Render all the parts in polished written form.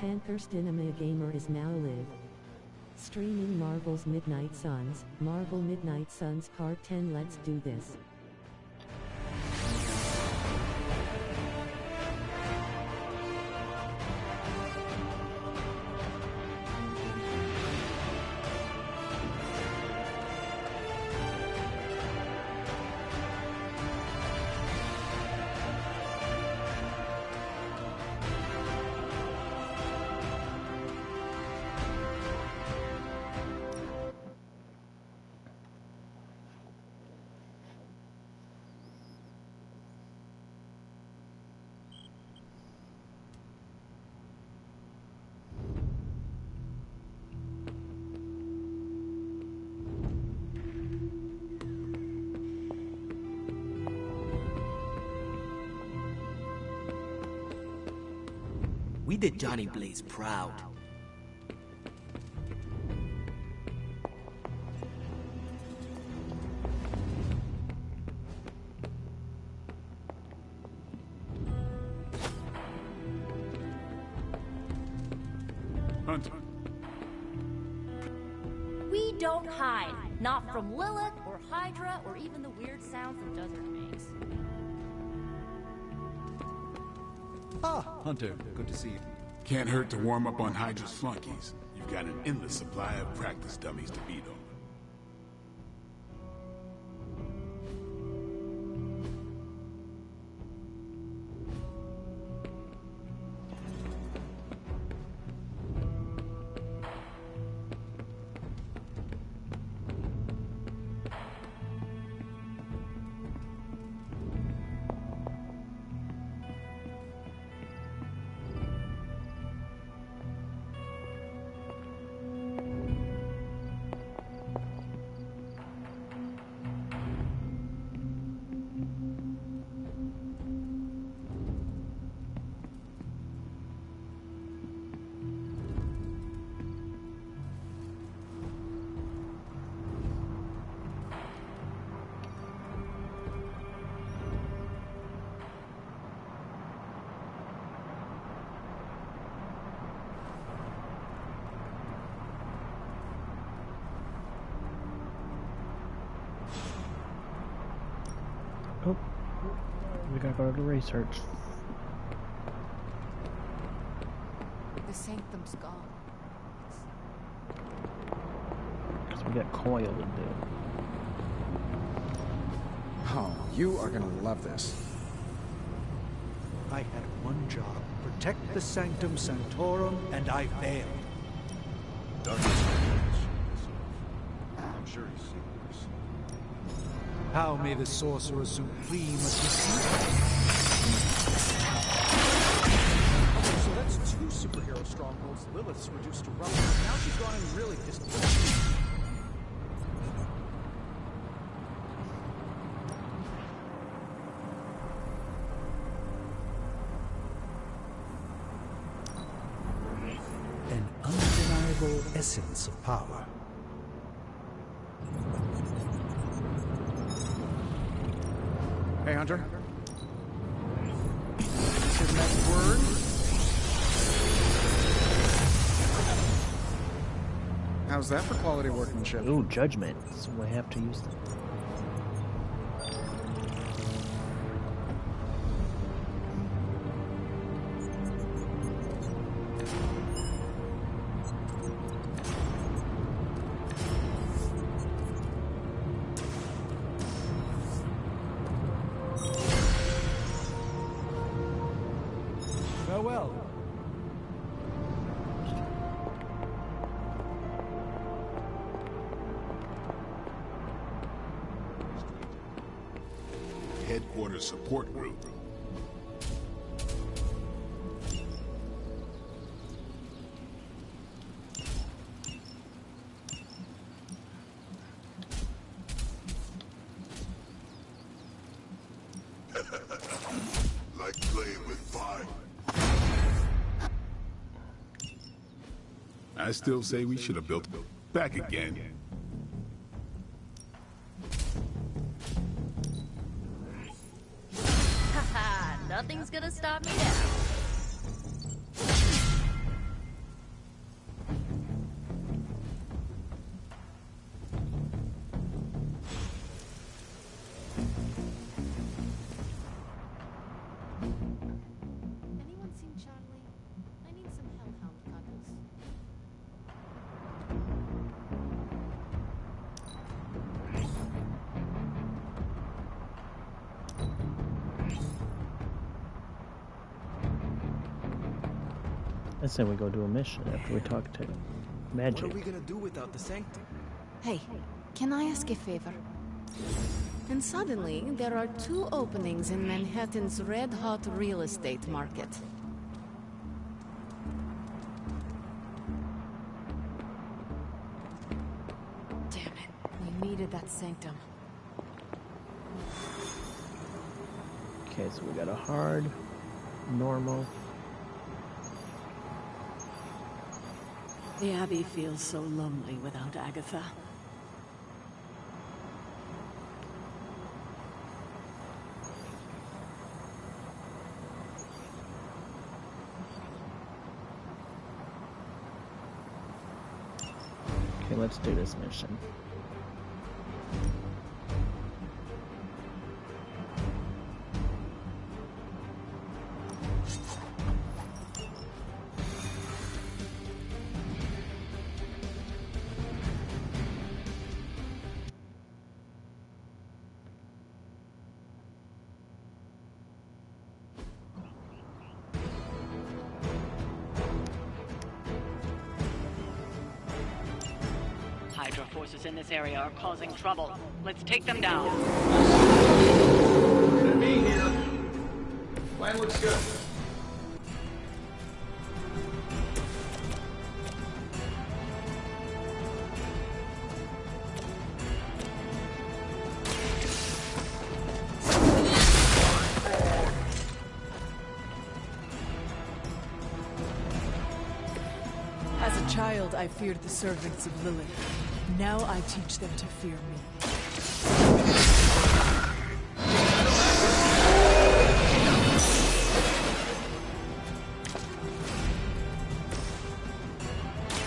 Panther Cinema Gamer is now live. Streaming Marvel's Midnight Suns, Marvel Midnight Suns Part 10. Let's do this. We did Johnny Blaze proud. Hunter. We don't hide. Not from Lilith or Hydra or even the weird sounds the desert makes. Ah, Hunter, good to see you. Can't hurt to warm up on Hydra's flunkies. You've got an endless supply of practice dummies to beat on. Oh, we gotta go to research. The sanctum's gone. Because we got Coil to do. Oh, you are gonna love this. I had one job, protect the Sanctum Sanctorum, and I failed. I'm sure he's seen this. How may the Sorcerer Supreme assist? Okay, so that's two superhero strongholds. Lilith's reduced to rubble. Now she's gone and really pissed me off. An undeniable essence of power. Hey, Hunter. Isn't that word? How's that for quality workmanship? Ooh, judgment. So we have to use them. Farewell. Headquarters support group. Like playing with fire. I still say we should have built back again. Haha, nothing's gonna stop me now. I said we go do a mission after we talk to Magic. What are we gonna do without the sanctum? Hey, can I ask a favor? And suddenly, there are 2 openings in Manhattan's red-hot real estate market. Damn it, we needed that sanctum. Okay, so we got a hard, normal. The Abbey feels so lonely without Agatha. Okay, let's do this mission. Hydra forces in this area are causing trouble. Let's take them down. Gonna be here. Plan looks good. As a child, I feared the servants of Lilith. Now I teach them to fear me.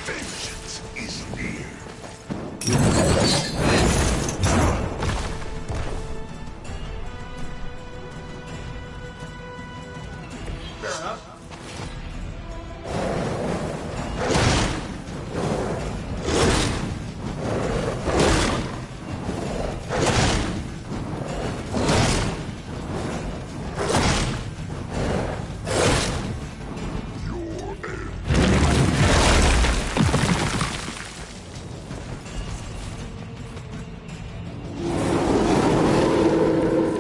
Vengeance is near. Fair enough.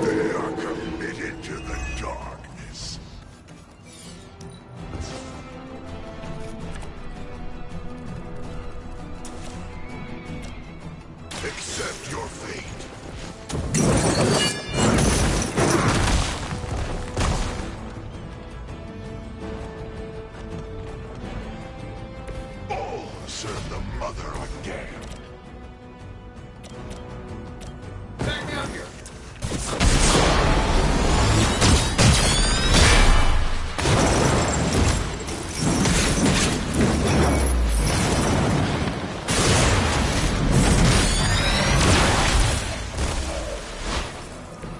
They are committed to the darkness. Accept your fate. Oh, serve the mother again. Back me up here.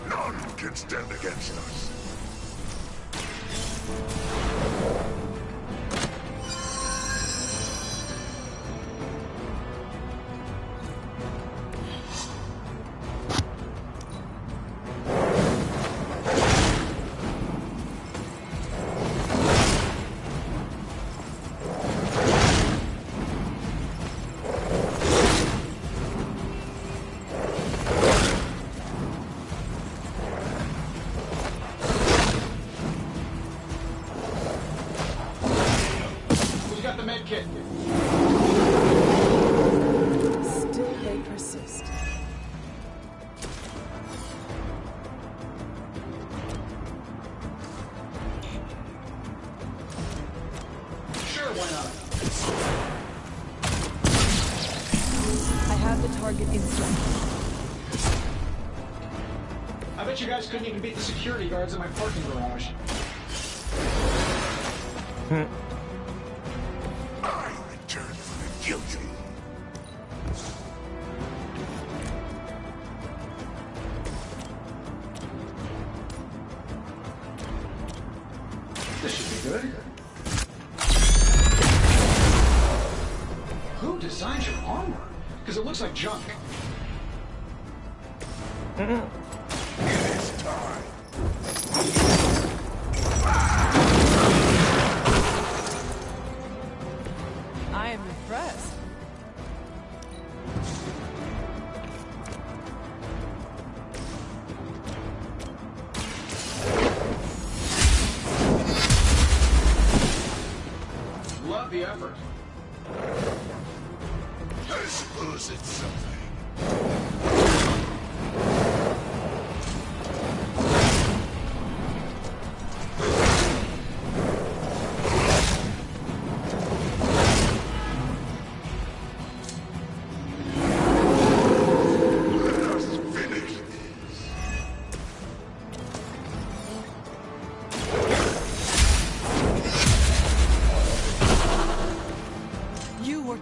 None can stand against us. Who's got the med kit? Still they persist. Sure, why not? I have the target in sight. I bet you guys couldn't even beat the security guards in my parking garage. I return for the guilty. This should be good. Who designed your armor? Because it looks like junk. It is time. love the effort. I suppose it's something.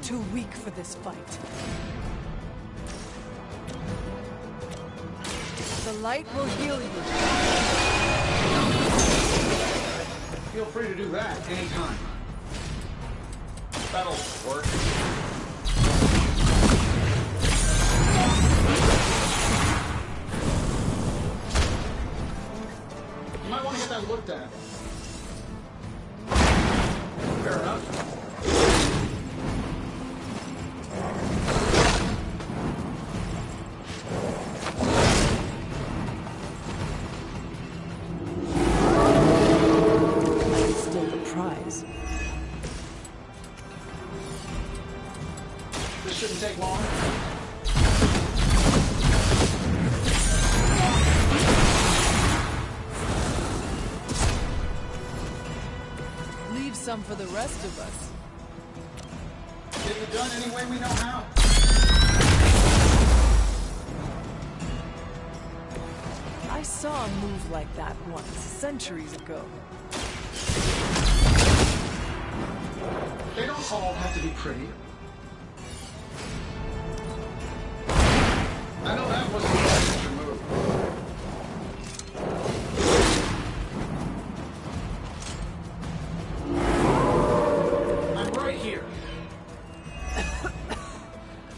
Too weak for this fight. The light will heal you. Feel free to do that anytime. That'll work. You might want to get that looked at. Fair enough. This shouldn't take long. Leave some for the rest of us. Get it done any way we know how. I saw a move like that once, centuries ago. They don't all have to be pretty. I know that wasn't a signature move. I'm right here.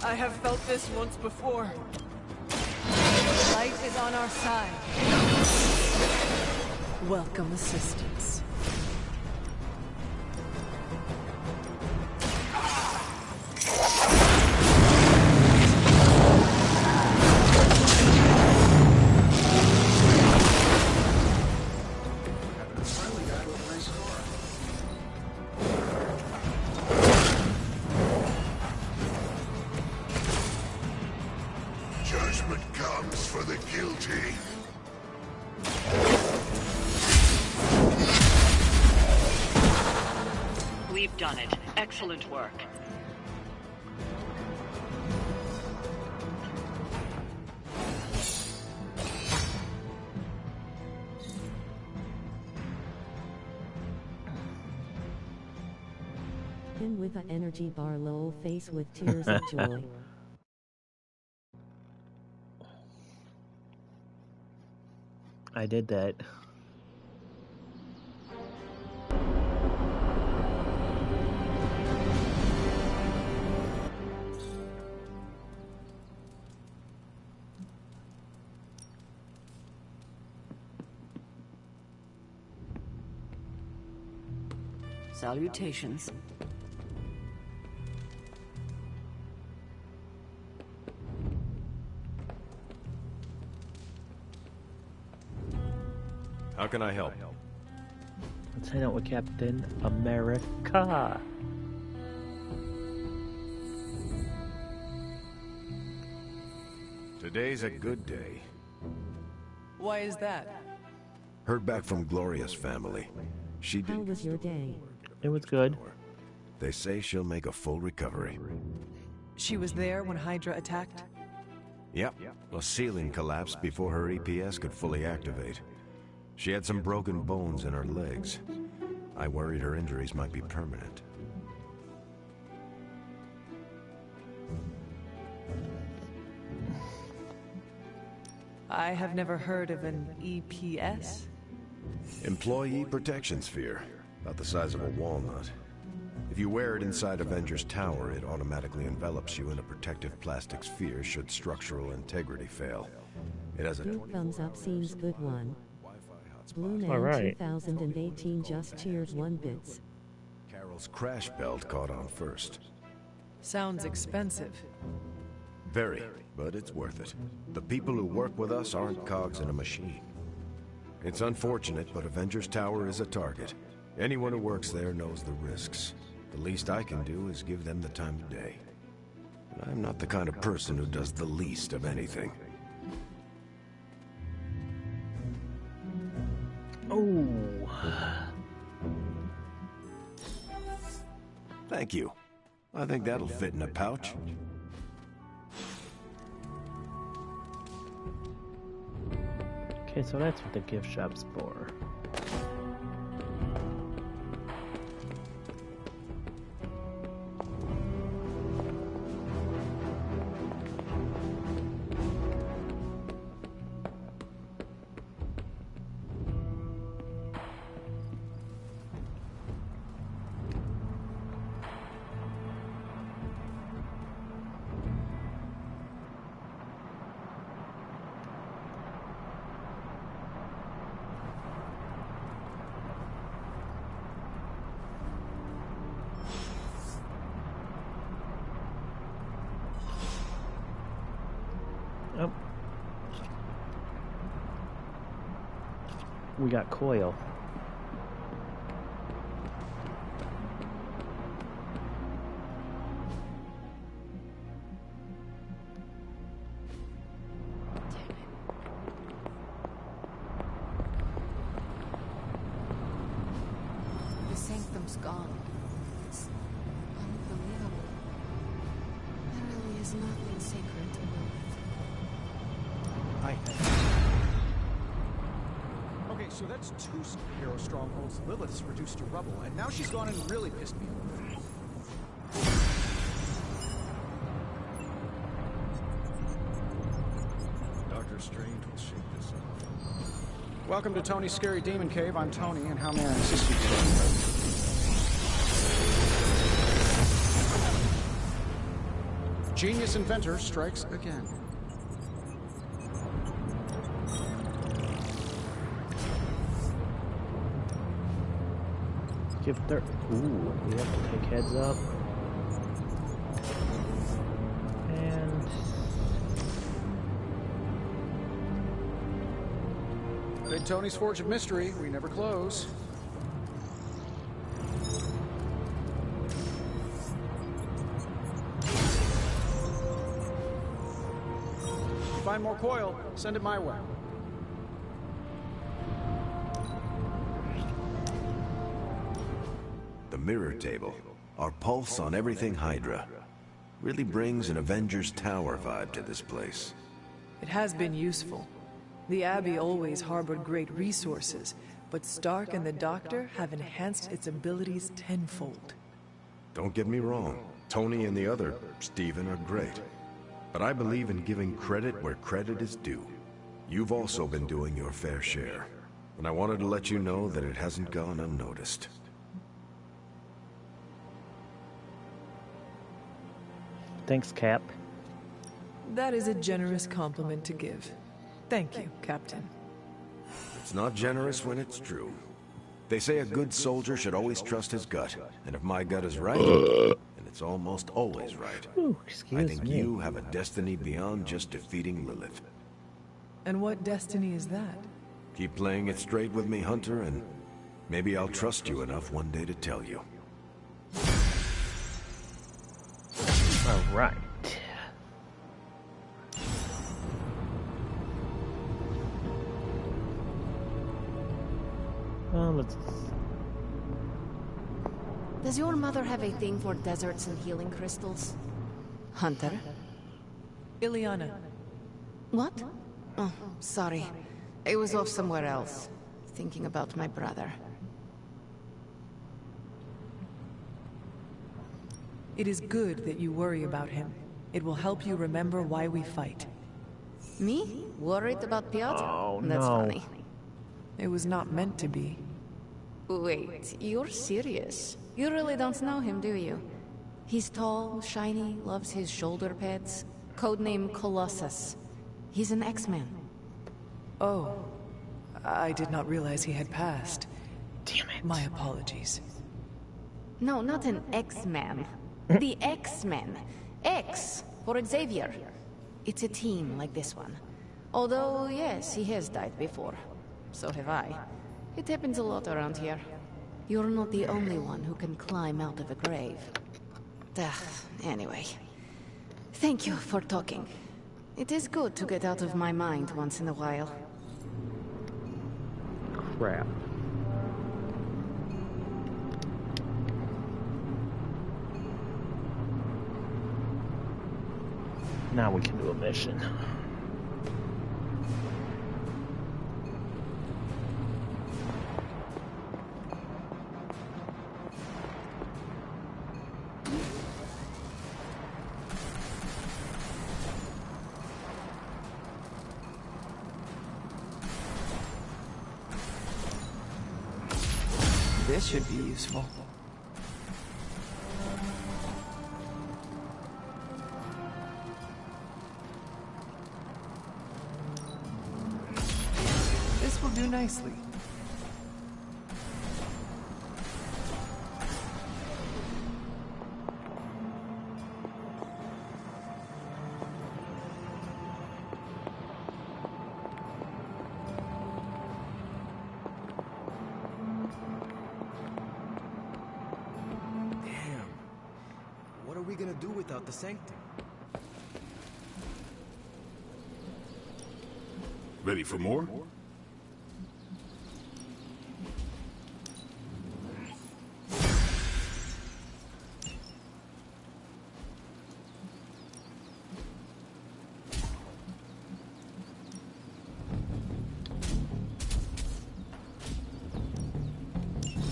I have felt this once before. The light is on our side. Welcome assistance. Judgment comes for the guilty. We've done it. Excellent work. Him with a energy bar lol face with tears of joy. I did that. Salutations. How can I help? Let's hang out with Captain America. Today's a good day. Why is that? Heard back from Gloria's family. She How did. was your day? It was good. They say she'll make a full recovery. She was there when Hydra attacked? Yep. A ceiling collapsed before her EPS could fully activate. She had some broken bones in her legs. I worried her injuries might be permanent. I have never heard of an EPS. Employee Protection Sphere. About the size of a walnut. If you wear it inside Avengers Tower, it automatically envelops you in a protective plastic sphere should structural integrity fail. It has a Good thumbs up seems good one. Blue Man All right. 2018 just cheered 1 bits. Carol's crash belt caught on first. Sounds expensive. Very, but it's worth it. The people who work with us aren't cogs in a machine. It's unfortunate, but Avengers Tower is a target. Anyone who works there knows the risks. The least I can do is give them the time of day. And I'm not the kind of person who does the least of anything. Oh. Thank you. I think that'll fit in a pouch. Okay, so that's what the gift shop's for. Oh. We got Coil. The sanctum's gone. It's unbelievable. There really is nothing sacred to Lilith. Okay, so that's 2 superhero strongholds Lilith's reduced to rubble, and now she's gone and really pissed me off. Dr. Strange will shake this off. Welcome to Tony's Scary Demon Cave. I'm Tony, and how may I assist you today? Genius inventor strikes again. Give their. Ooh, we have to take heads up. And. Big Tony's Forge of Mystery. We never close. Find more coil, send it my way. The mirror table, our pulse on everything Hydra, really brings an Avengers Tower vibe to this place. It has been useful. The Abbey always harbored great resources, but Stark and the Doctor have enhanced its abilities tenfold. Don't get me wrong, Tony and the other, Stephen, are great. But I believe in giving credit where credit is due. You've also been doing your fair share, and I wanted to let you know that it hasn't gone unnoticed. Thanks, Cap. That is a generous compliment to give. Thank you, Captain. It's not generous when it's true. They say a good soldier should always trust his gut, and if my gut is right, and it's almost always right, Ooh, I think you have a destiny beyond just defeating Lilith. And what destiny is that? Keep playing it straight with me, Hunter, and maybe I'll trust you enough one day to tell you. All right. Let's... Does your mother have a thing for deserts and healing crystals? Hunter? Ileana. What? Oh, sorry. I was off somewhere else, thinking about my brother. It is good that you worry about him. It will help you remember why we fight. Me? Worried about Piotr? Oh, That's no. funny. It was not meant to be. Wait, you're serious? You really don't know him, do you? He's tall, shiny, loves his shoulder pads. Codename Colossus. He's an X-Man. Oh, I did not realize he had passed. Damn it. My apologies. No, not an X-Man. The X-Men. X for Xavier. It's a team like this one. Although, yes, he has died before. So have I. It happens a lot around here. You're not the only one who can climb out of a grave. Anyway. Thank you for talking. It is good to get out of my mind once in a while. Crap. Now we can do a mission. This should be useful. This will do nicely. What are we gonna do without the sanctum? Ready for more?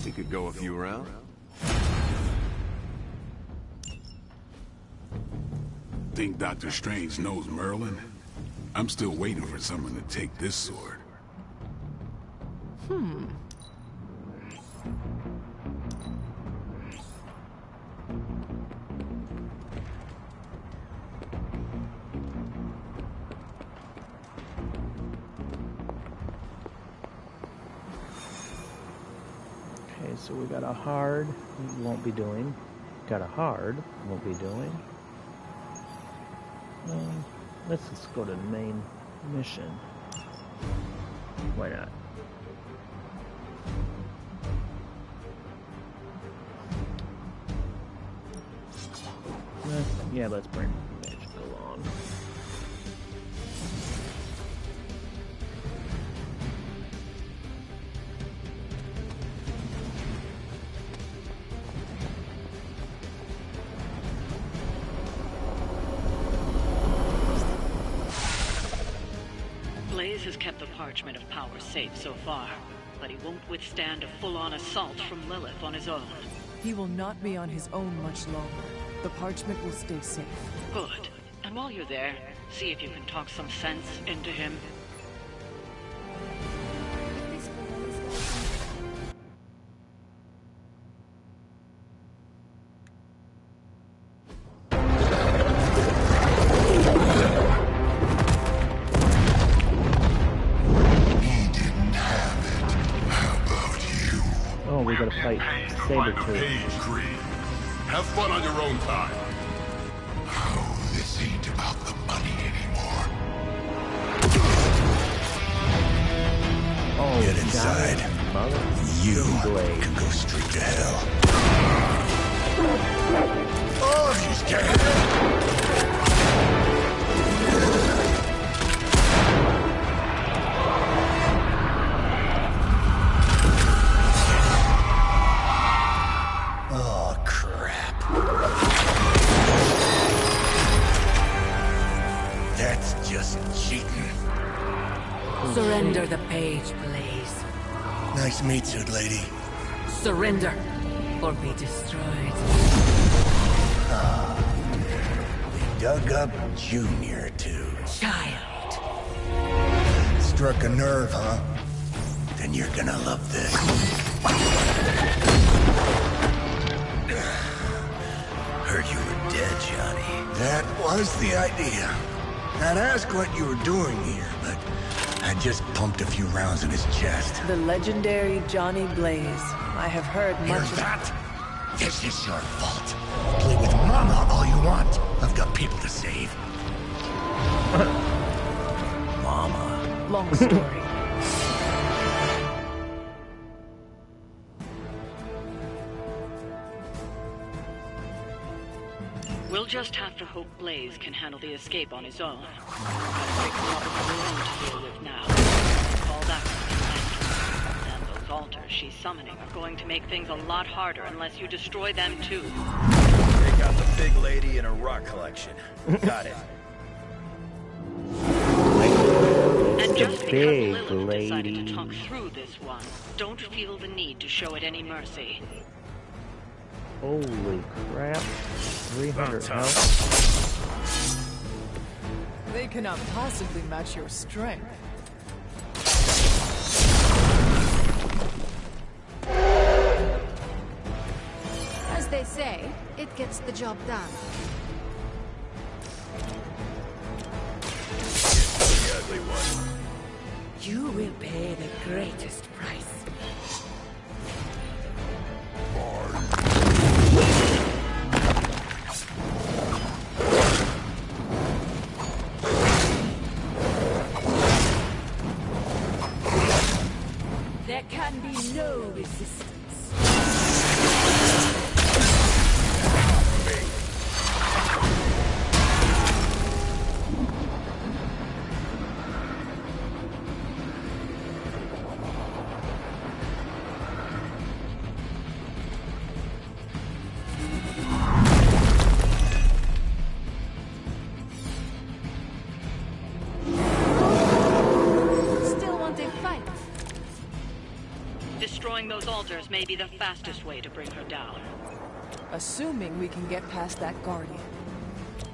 We could go a few rounds. Think Dr. Strange knows Merlin? I'm still waiting for someone to take this sword. Okay, so we got a hard, won't be doing. Got a hard, won't be doing. Let's just go to the main mission. Why not? Let's bring Magic along. Blaze has kept the Parchment of Power safe so far, but he won't withstand a full-on assault from Lilith on his own. He will not be on his own much longer. The parchment will stay safe. Good. And while you're there, see if you can talk some sense into him. We gotta fight Sabretooth. Page Green. Have fun on your own time. Oh, this ain't about the money anymore. Oh, get inside. You can go straight to hell. Oh, she's scared. Surrender the page, Blaze. Nice meat suit, lady. Surrender, or be destroyed. They dug up Junior, too. Child. Struck a nerve, huh? Then you're gonna love this. Heard you were dead, Johnny. That was the idea. I'd ask what you were doing here, but I just pumped a few rounds in his chest. The legendary Johnny Blaze. I have heard Hear much of that? This is your fault. Play with Mama all you want. I've got people to save. Mama. Long story. We'll just have to hope Blaze can handle the escape on his own. Got a big problem of her own to deal with now. Call that one. And those altars she's summoning are going to make things a lot harder unless you destroy them too. Take out the big lady in her rock collection. Got it. And just because big Lilith decided lady. to talk through this one, don't feel the need to show it any mercy. Holy crap. 300 health. They cannot possibly match your strength. As they say, it gets the job done. The ugly one. You will pay the greatest price. There can be no resistance. Still want a fight? Destroying those altars may be the fastest way to bring her down. Assuming we can get past that guardian.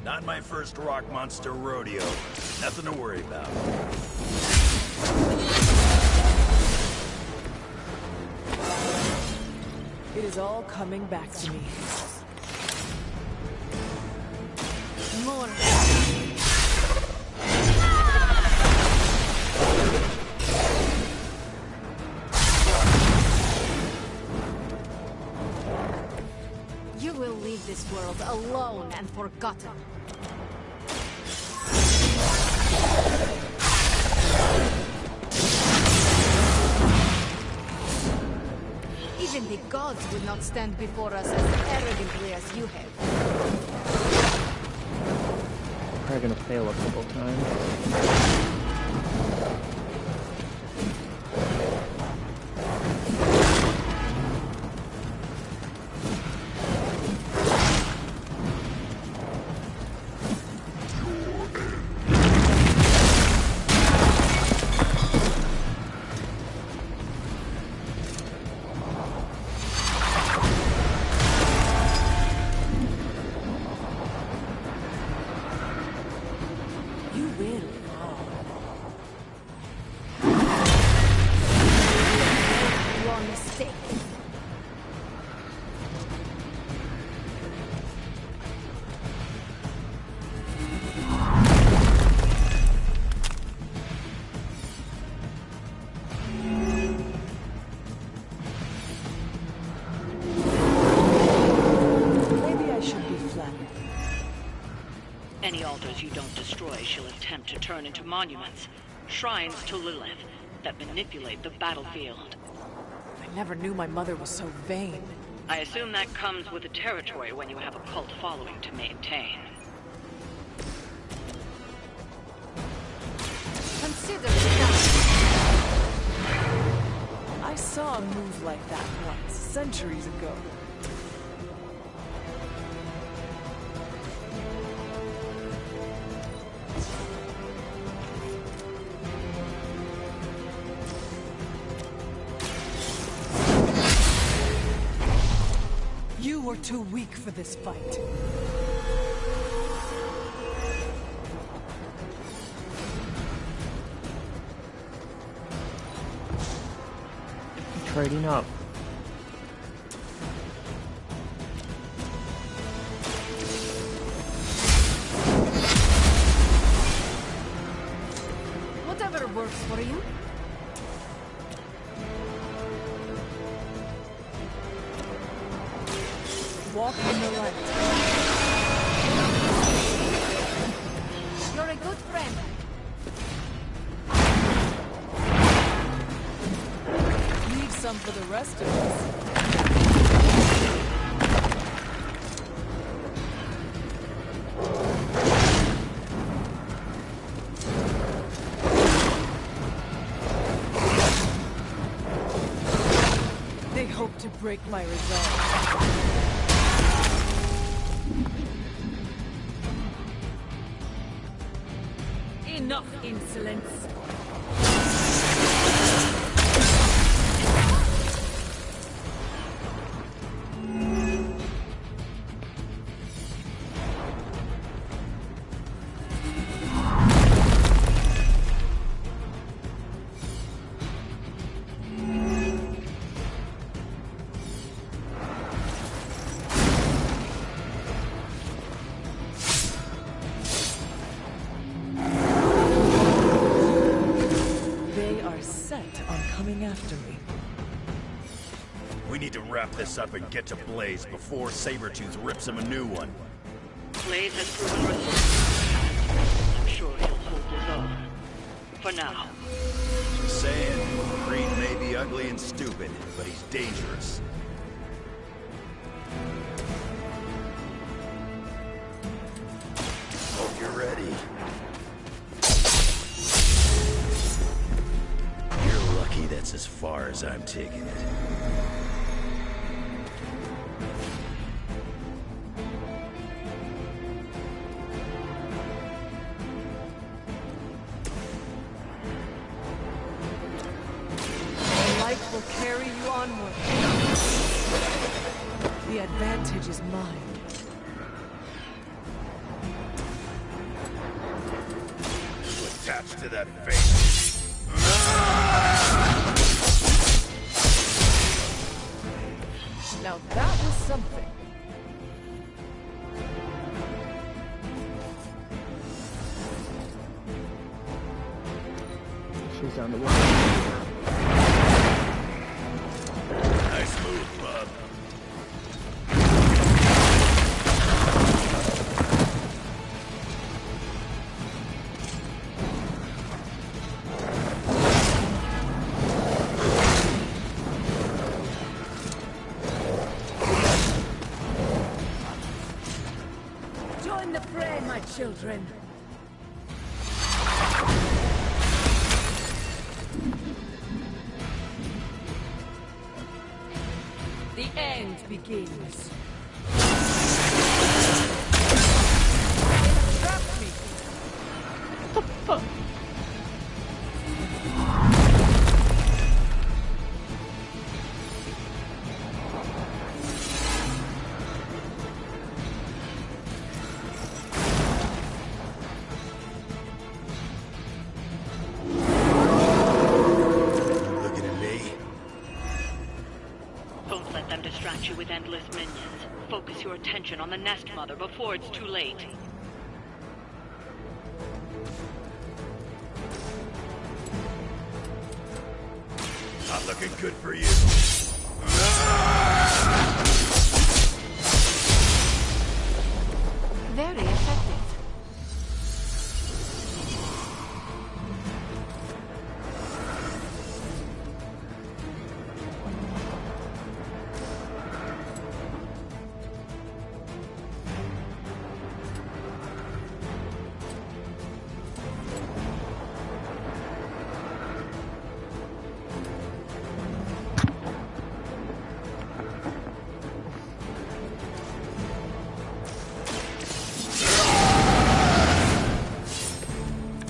Not my first rock monster rodeo. Nothing to worry about. It is all coming back to me. More. You will leave this world alone and forgotten. Even the gods will not stand before us as arrogantly as you have. Probably gonna fail a couple times. You will fall. Your mistake. Maybe I should be flattered. Any altars you don't destroy she'll attempt to turn into monuments, shrines to Lilith, that manipulate the battlefield. I never knew my mother was so vain. I assume that comes with the territory when you have a cult following to maintain. Consider it done. I saw a move like that once, centuries ago. You were too weak for this fight. Trading up. Whatever works for you. Walk in the light. You're a good friend. Leave some for the rest of us. break my resolve. Enough insolence. After me. We need to wrap this up and get to Blaze before Sabretooth rips him a new one. Blaze has proven resourceful. I'm sure he'll hold his own. For now. Just saying, Creed may be ugly and stupid, but he's dangerous. Hope you're ready. That's as far as I'm taking it. The light will carry you onward. The advantage is mine. You attached to that face. Now that was something. She's on the way. Nice move, bub. Join the fray, my children. The end begins. Trap me. What the fuck? You with endless minions. Focus your attention on the Nest Mother before it's too late. Not looking good for you. Very effective.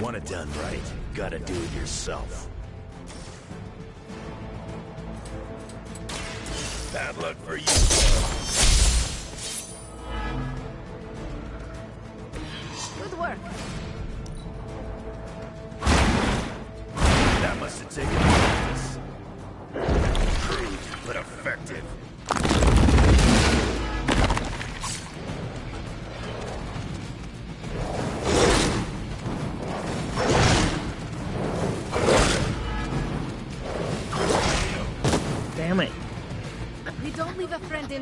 Want it done right, gotta do it yourself. Bad luck for you. Good work. That must have taken practice. Crude, but effective. Damn it. We don't leave a friend in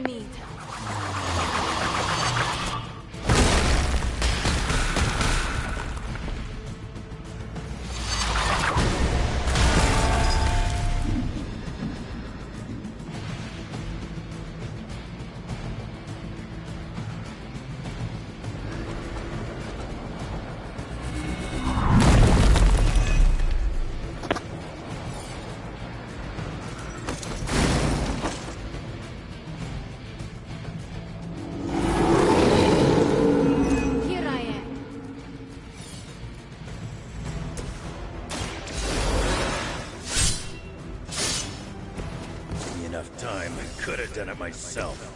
myself.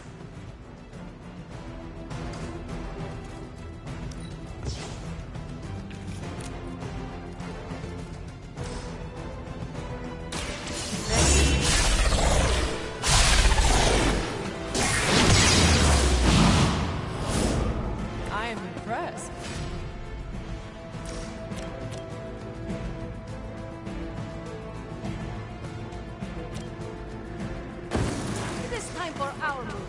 I am impressed. It is time for our move.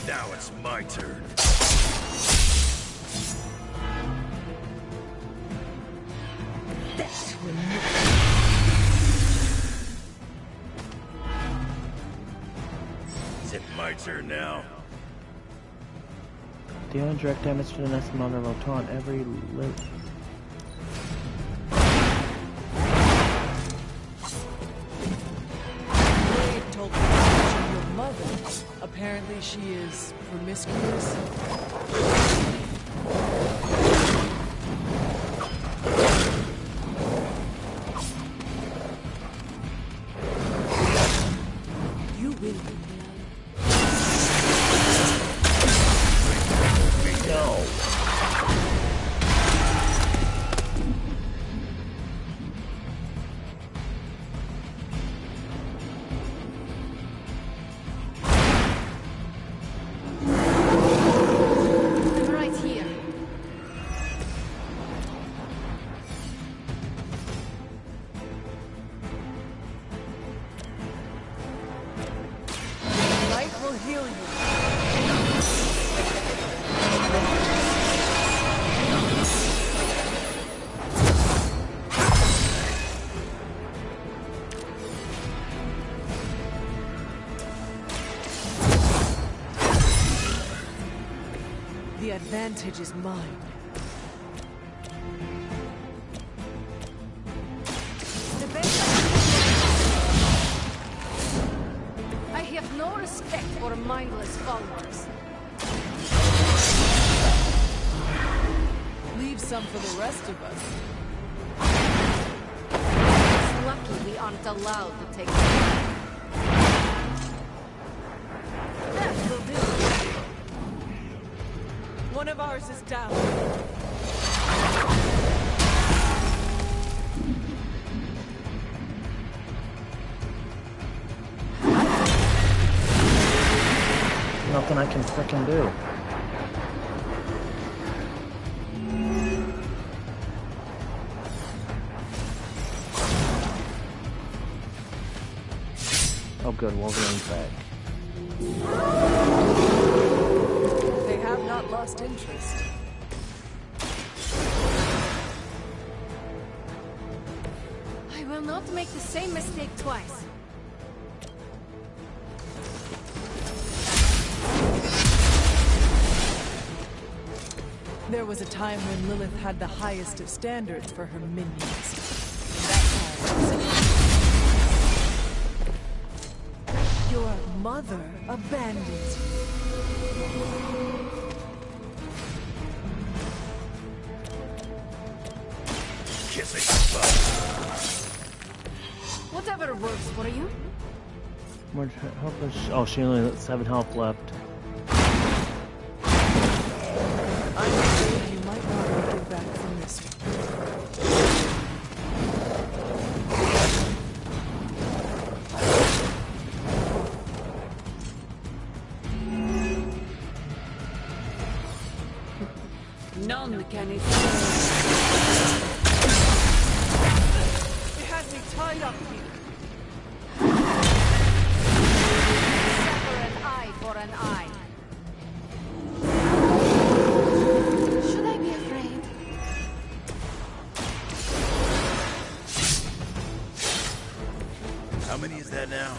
Now it's my turn. That will not. Is it my turn now? Dealing direct damage to the next vulnerable taunt every lift. Blade told me to mention your mother. Apparently she is promiscuous. You will be No. I'm right here. Light will heal you. The advantage is mine. I have no respect for mindless followers. Leave some for the rest of us. It's lucky we aren't allowed to take them. That will do. One of ours is down. Nothing I can frickin' do. Oh good, Wolverine's back. They have not lost interest. I will not make the same mistake twice. There was a time when Lilith had the highest of standards for her minions. Your mother abandoned you. Kissing butt. Whatever works for you. Where'd her health is? Oh, she only has 7 health left. I'm afraid you might not make it back from this one. None can escape. It has me tied up here. Sever an eye for an eye. Should I be afraid? How many is that now?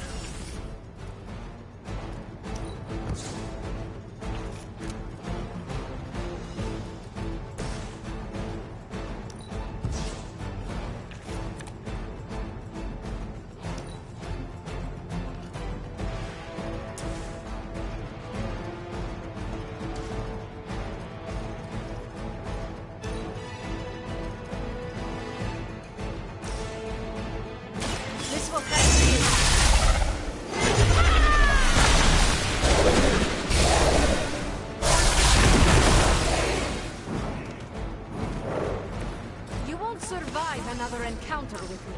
survive another encounter with me.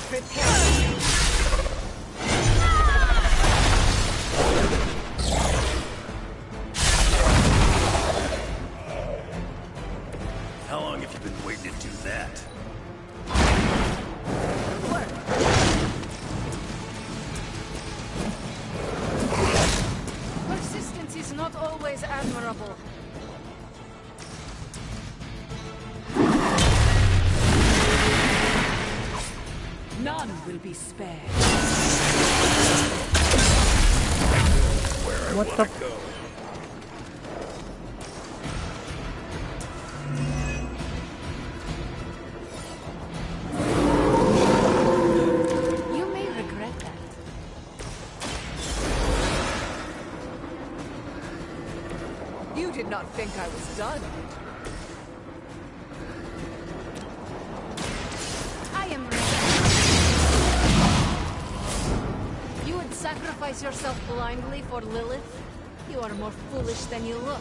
Prepare. How long have you been waiting to do that? Persistence is not always admirable. None will be spared. What the? You may regret that. You did not think I was done. I am ready. You would sacrifice yourself blindly for Lilith? You are more foolish than you look.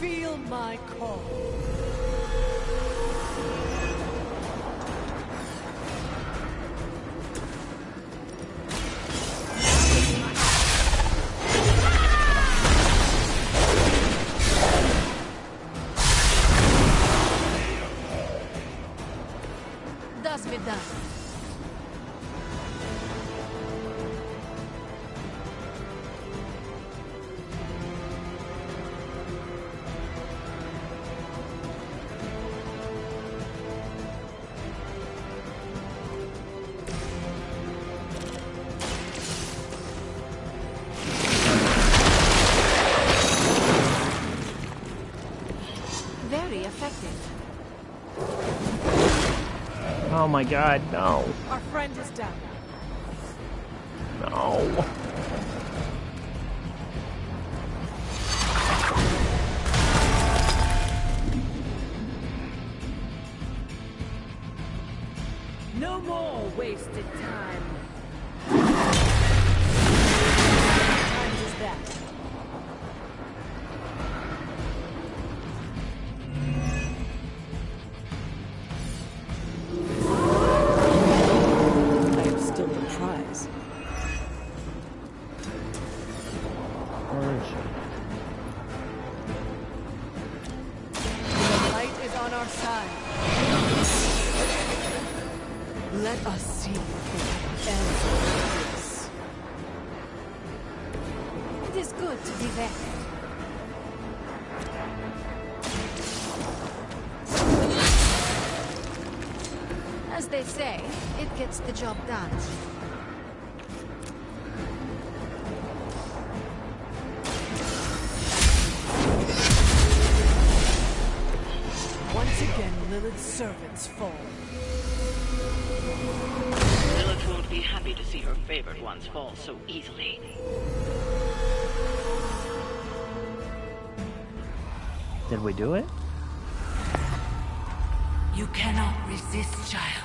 Feel my call. Does be done. Very effective. Oh my god, no. Our friend is down. No. No more wasted time. What time is that? I am still the prize. Where is she? The light is on our side. Let us see if they have this. It is good to be back. As they say, it gets the job done. Once again, Lilith's servants fall. Lilith won't be happy to see her favored ones fall so easily. Did we do it? You cannot resist, child.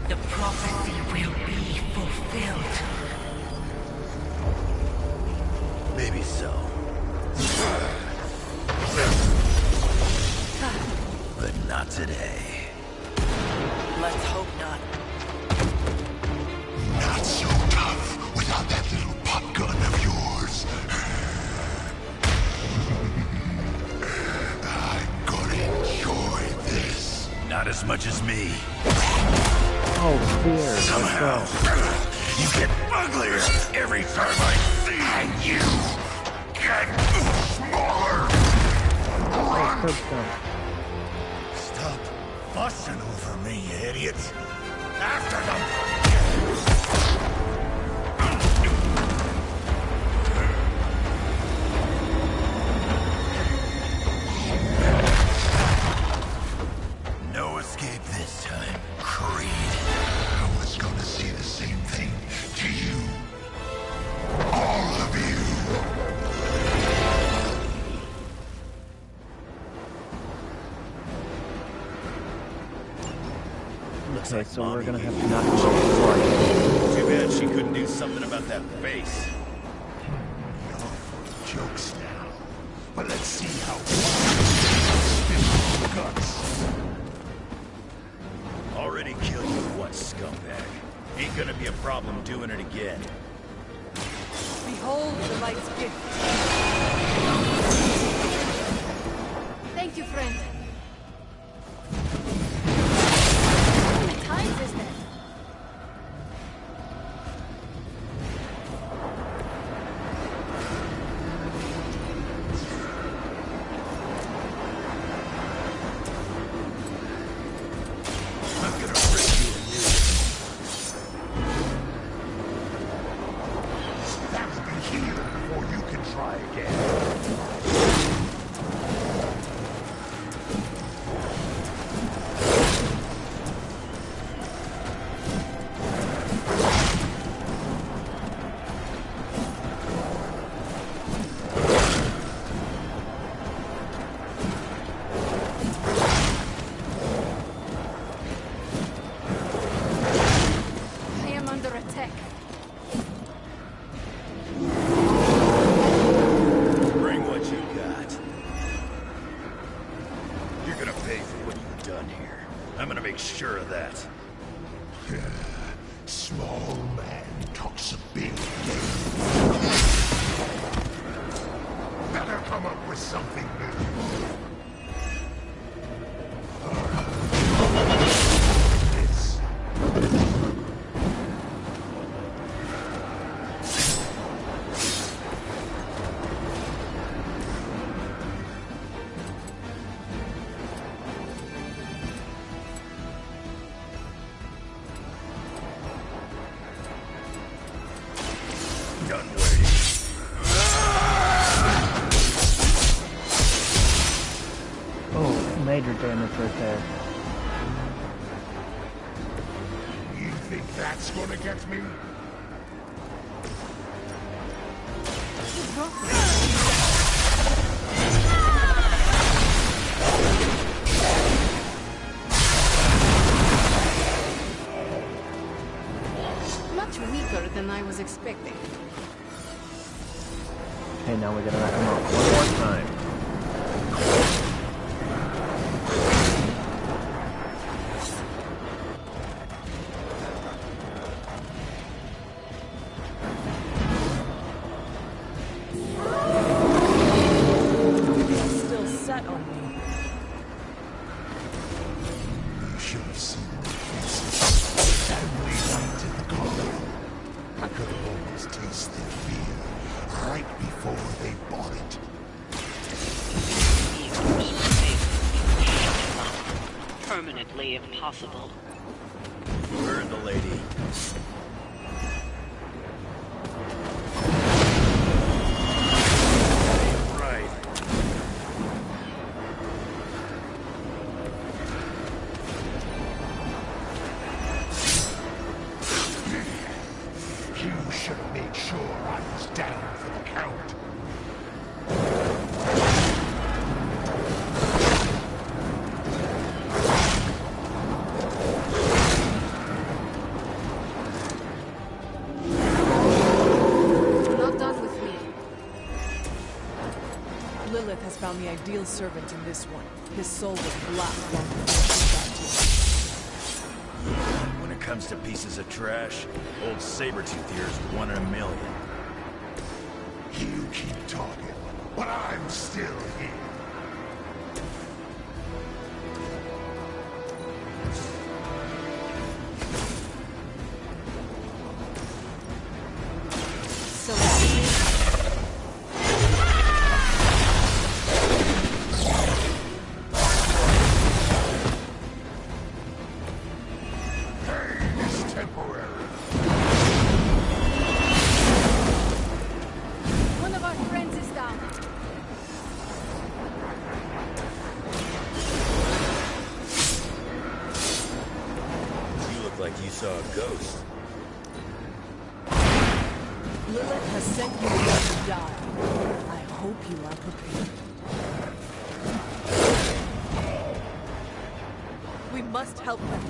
The prophecy will be fulfilled. Maybe so. But not today. Let's hope not. Not so tough without that little pop gun of yours. I'm gonna enjoy this. Not as much as me. Oh, fear. Somehow, you get uglier every time I see you. And you get smaller. Run! Stop fussing over me, you idiots. After them! No escape this time, Creed. I was gonna say the same thing to you. All of you. Looks Okay, like so we're Mommy gonna have gave to you not a go chance. Too bad she couldn't do something about that face. You're full of jokes now. But let's see how guts. Already killed you once, scumbag. Ain't gonna be a problem doing it again. Behold the light's gift. Thank you, friend. How many times is this? I'm gonna rip you a new one. That'll be healed before you can try again. I am under attack. Bring what you got. You're gonna pay for what you've done here. I'm gonna make sure of that. Small man talks a big game. Better come up with something new. This. Done waiting. Oh, major damage right there. You think that's gonna get me? Much weaker than I was expecting. Okay, now we gotta knock him off one more time. He's still set on me. You should have seen their faces. Family light in the corner. I could have almost tasted their fear right before they bought it. Permanently, if possible. Heard the lady. Right. You should have made sure I was down for the count. Not done with me. Lilith has found the ideal servant in this one. His soul was black long before she got to it. When it comes to pieces of trash, old Sabretooth here is 1 in a million. You keep talking, but I'm still here. Pain is temporary. One of our friends is down. You look like you saw a ghost. Lilith has sent you here to die. I hope you are prepared. We must help them.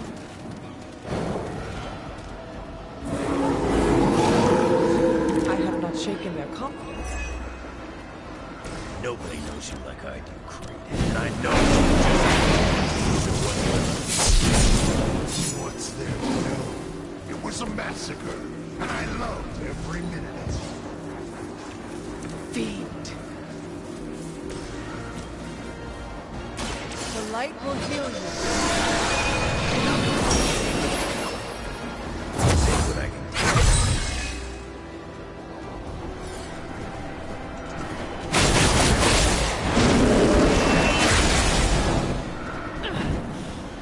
barely knows you like I do, Creed. And I know you just... What's there to know? It was a massacre, and I loved every minute of it. Fiend. The light will heal you.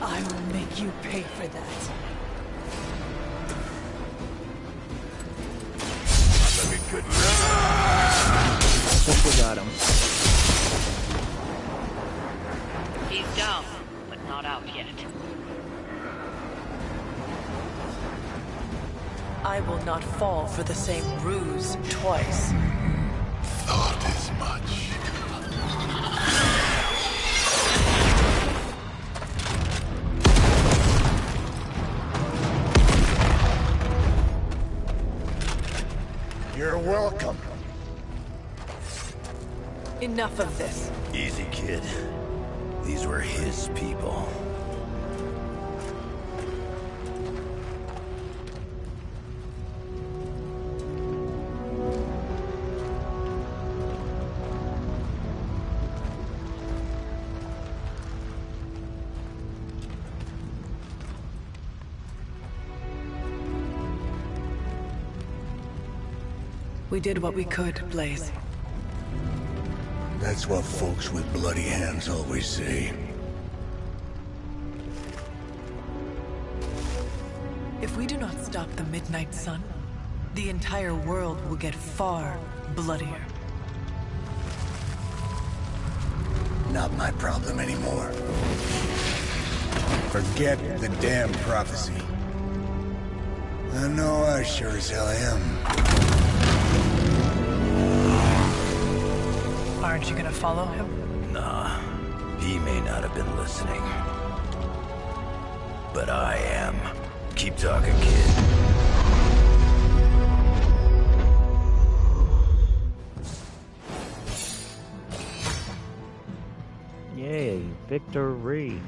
I will make you pay for that. Let me good. I think we got him. He's down, but not out yet. I will not fall for the same ruse twice. Thought as much. You're welcome. Enough of this. Easy, kid. These were his people. We did what we could, Blaze. That's what folks with bloody hands always say. If we do not stop the Midnight Sun, the entire world will get far bloodier. Not my problem anymore. Forget the damn prophecy. I know I sure as hell am. Aren't you gonna follow him? Nah, he may not have been listening. But I am. Keep talking, kid. Yay, victory.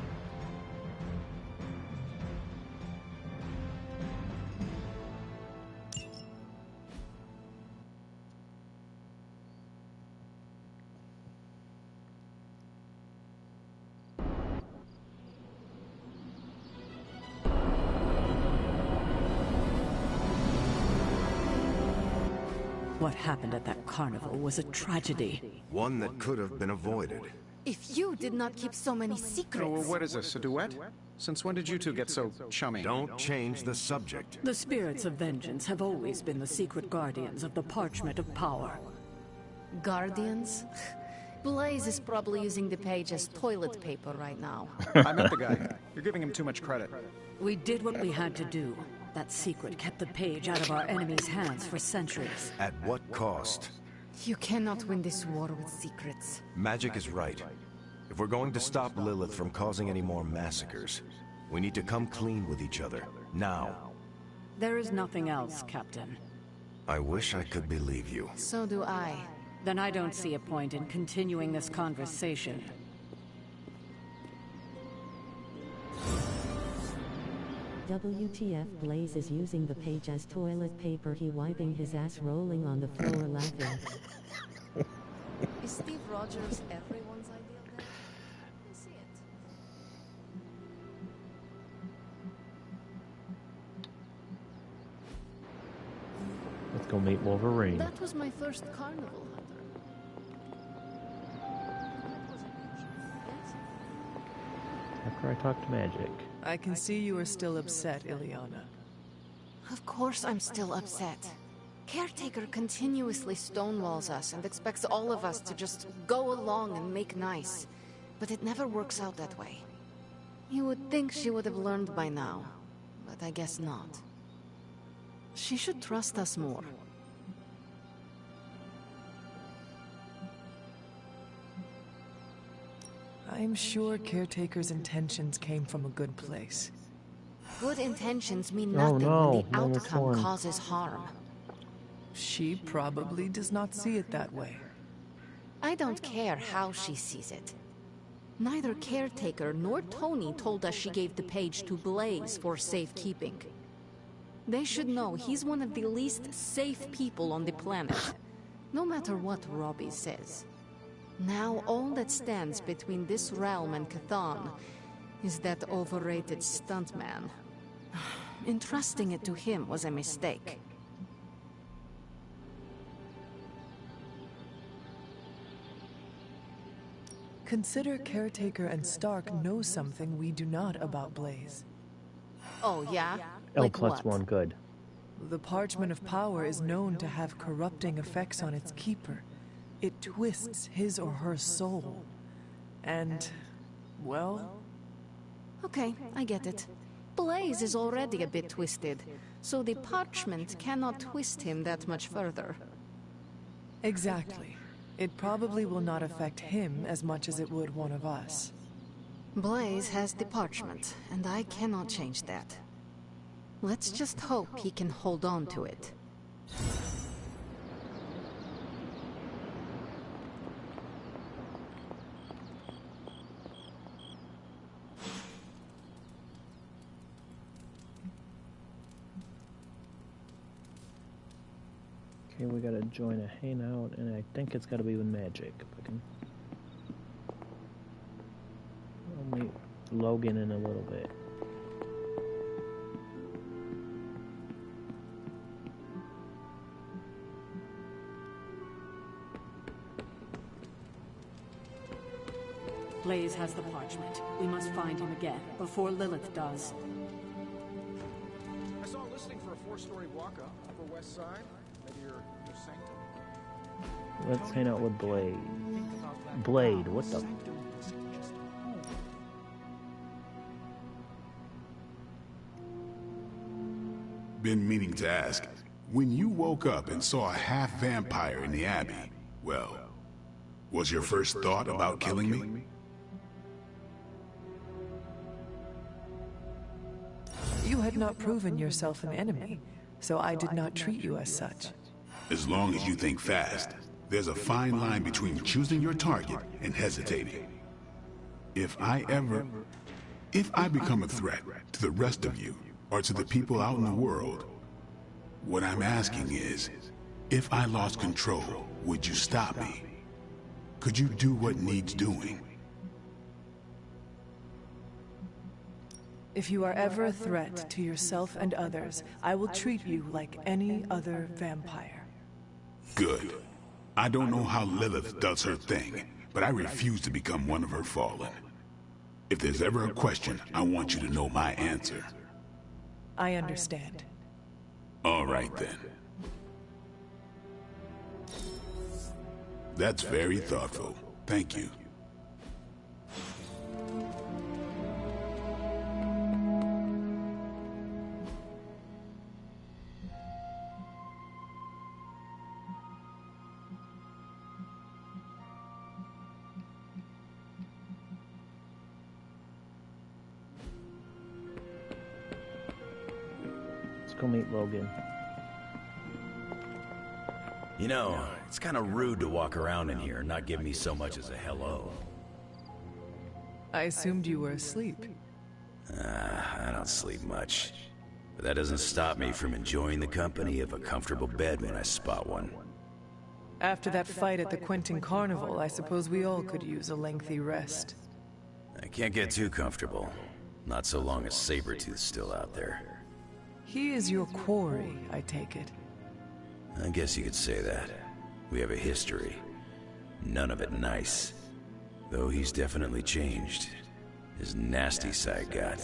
What happened at that carnival was a tragedy. One that could have been avoided. If you did not keep so many secrets... Oh, what is this, a duet? Since when did you two get so chummy? Don't change the subject. The spirits of vengeance have always been the secret guardians of the Parchment of Power. Guardians? Blaze is probably using the page as toilet paper right now. I met the guy. You're giving him too much credit. We did what we had to do. That secret kept the page out of our enemies' hands for centuries. At what cost? You cannot win this war with secrets. Magic is right. If we're going to stop Lilith from causing any more massacres, we need to come clean with each other. Now. There is nothing else, Captain. I wish I could believe you. So do I. Then I don't see a point in continuing this conversation. WTF, Blaze is using the page as toilet paper. He wiping his ass, rolling on the floor laughing. Is Steve Rogers everyone's ideal guy? I see it. Let's go meet Wolverine. That was my first carnival, Hunter. After I talk to Magic. I can see you are still upset, Ileana. Of course I'm still upset. Caretaker continuously stonewalls us and expects all of us to just go along and make nice. But it never works out that way. You would think she would have learned by now, but I guess not. She should trust us more. I'm sure Caretaker's intentions came from a good place. Good intentions mean nothing when the outcome causes harm. She probably does not see it that way. I don't care how she sees it. Neither Caretaker nor Tony told us she gave the page to Blaze for safekeeping. They should know he's one of the least safe people on the planet, no matter what Robbie says. Now all that stands between this realm and Cathan is that overrated stuntman. Entrusting it to him was a mistake. Consider Caretaker and Stark know something we do not about Blaze. Oh, yeah? Like +1, good. The Parchment of Power is known to have corrupting effects on its keeper. It twists his or her soul. And, well... Okay, I get it. Blaze is already a bit twisted, so the parchment cannot twist him that much further. Exactly. It probably will not affect him as much as it would one of us. Blaze has the parchment, and I cannot change that. Let's just hope he can hold on to it. Okay, we gotta join a hangout, and I think it's gotta be with Magic. If I can. I'll meet Logan in a little bit. Blaze has the parchment. We must find him again, before Lilith does. I saw a listing for a 4-story walk-up, Upper West Side. Maybe your sanctum. Let's hang out with Blade. Blade, what the... Been meaning to ask, when you woke up and saw a half-vampire in the Abbey, well, was your first thought about killing me? You had not proven yourself an enemy, so I did not treat you as such. As long as you think fast, there's a fine line between choosing your target and hesitating. If I become a threat to the rest of you, or to the people out in the world, what I'm asking is, if I lost control, would you stop me? Could you do what needs doing? If you are ever a threat to yourself and others, I will treat you like any other vampire. Good. I don't know how Lilith does her thing, but I refuse to become one of her fallen. If there's ever a question, I want you to know my answer. I understand. All right, then. That's very thoughtful. Thank you. Go meet Logan. You know, it's kind of rude to walk around in here and not give me so much as a hello. I assumed you were asleep. I don't sleep much. But that doesn't stop me from enjoying the company of a comfortable bed when I spot one. After that fight at the Quentin Carnival, I suppose we all could use a lengthy rest. I can't get too comfortable. Not so long as Sabretooth's still out there. He is your quarry, I take it. I guess you could say that. We have a history. None of it nice. Though he's definitely changed. His nasty side got,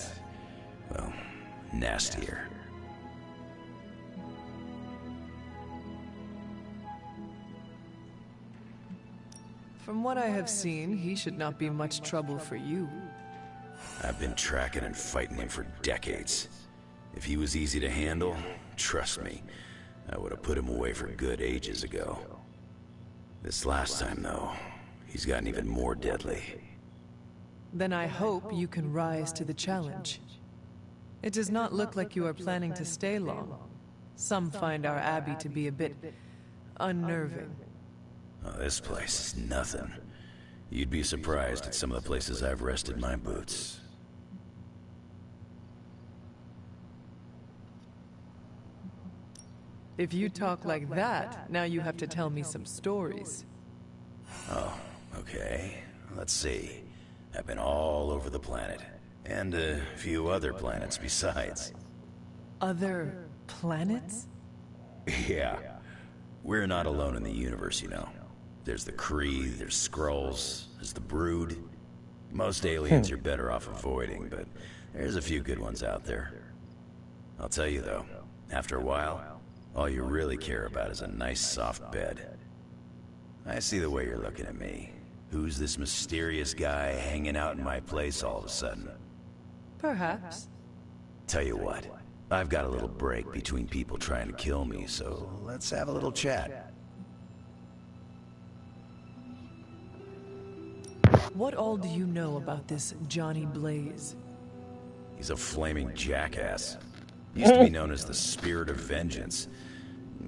well, nastier. From what I have seen, he should not be much trouble for you. I've been tracking and fighting him for decades. If he was easy to handle, trust me, I would have put him away for good ages ago. This last time, though, he's gotten even more deadly. Then I hope you can rise to the challenge. It does not look like you are planning to stay long. Some find our Abbey to be a bit unnerving. Oh, this place is nothing. You'd be surprised at some of the places I've rested my boots. If you talk like that, now you have to tell me some stories. Oh, okay. Let's see. I've been all over the planet. And a few other planets besides. Other planets? Yeah. We're not alone in the universe, you know. There's the Kree, there's Skrulls, there's the Brood. Most aliens you're better off avoiding, but there's a few good ones out there. I'll tell you though, after a while, all you really care about is a nice soft bed. I see the way you're looking at me. Who's this mysterious guy hanging out in my place all of a sudden? Perhaps. Tell you what, I've got a little break between people trying to kill me, so let's have a little chat. What all do you know about this Johnny Blaze? He's a flaming jackass. Used to be known as the Spirit of Vengeance,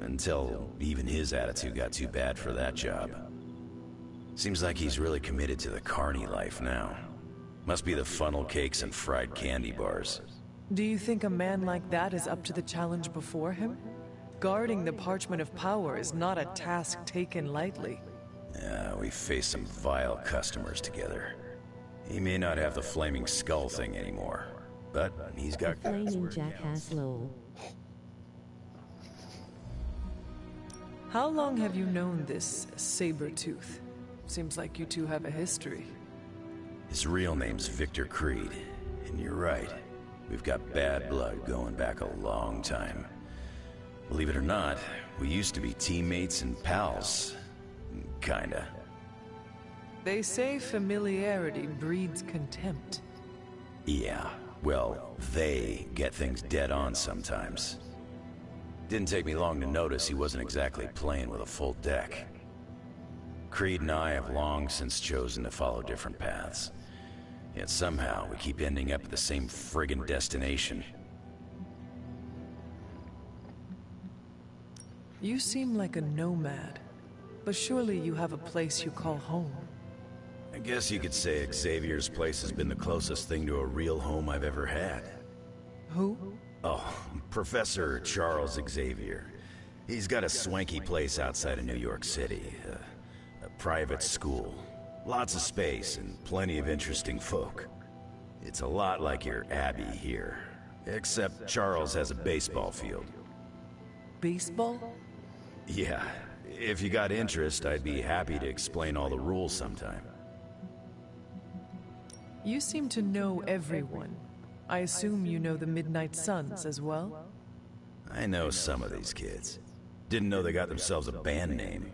until even his attitude got too bad for that job. Seems like he's really committed to the carny life now. Must be the funnel cakes and fried candy bars. Do you think a man like that is up to the challenge before him? Guarding the Parchment of Power is not a task taken lightly. Yeah, we faced some vile customers together. He may not have the flaming skull thing anymore, but he's got... Flaming jackass lol. How long have you known this Sabretooth? Seems like you two have a history. His real name's Victor Creed, and you're right. We've got bad blood going back a long time. Believe it or not, we used to be teammates and pals. Kinda. They say familiarity breeds contempt. Yeah, well, they get things dead on sometimes. Didn't take me long to notice he wasn't exactly playing with a full deck. Creed and I have long since chosen to follow different paths. Yet somehow we keep ending up at the same friggin' destination. You seem like a nomad, but surely you have a place you call home. I guess you could say Xavier's place has been the closest thing to a real home I've ever had. Who? Oh, Professor Charles Xavier. He's got a swanky place outside of New York City. A private school. Lots of space and plenty of interesting folk. It's a lot like your Abbey here. Except Charles has a baseball field. Baseball? Yeah. If you got interest, I'd be happy to explain all the rules sometime. You seem to know everyone. I assume you know the Midnight Suns as well? I know some of these kids. Didn't know they got themselves a band name.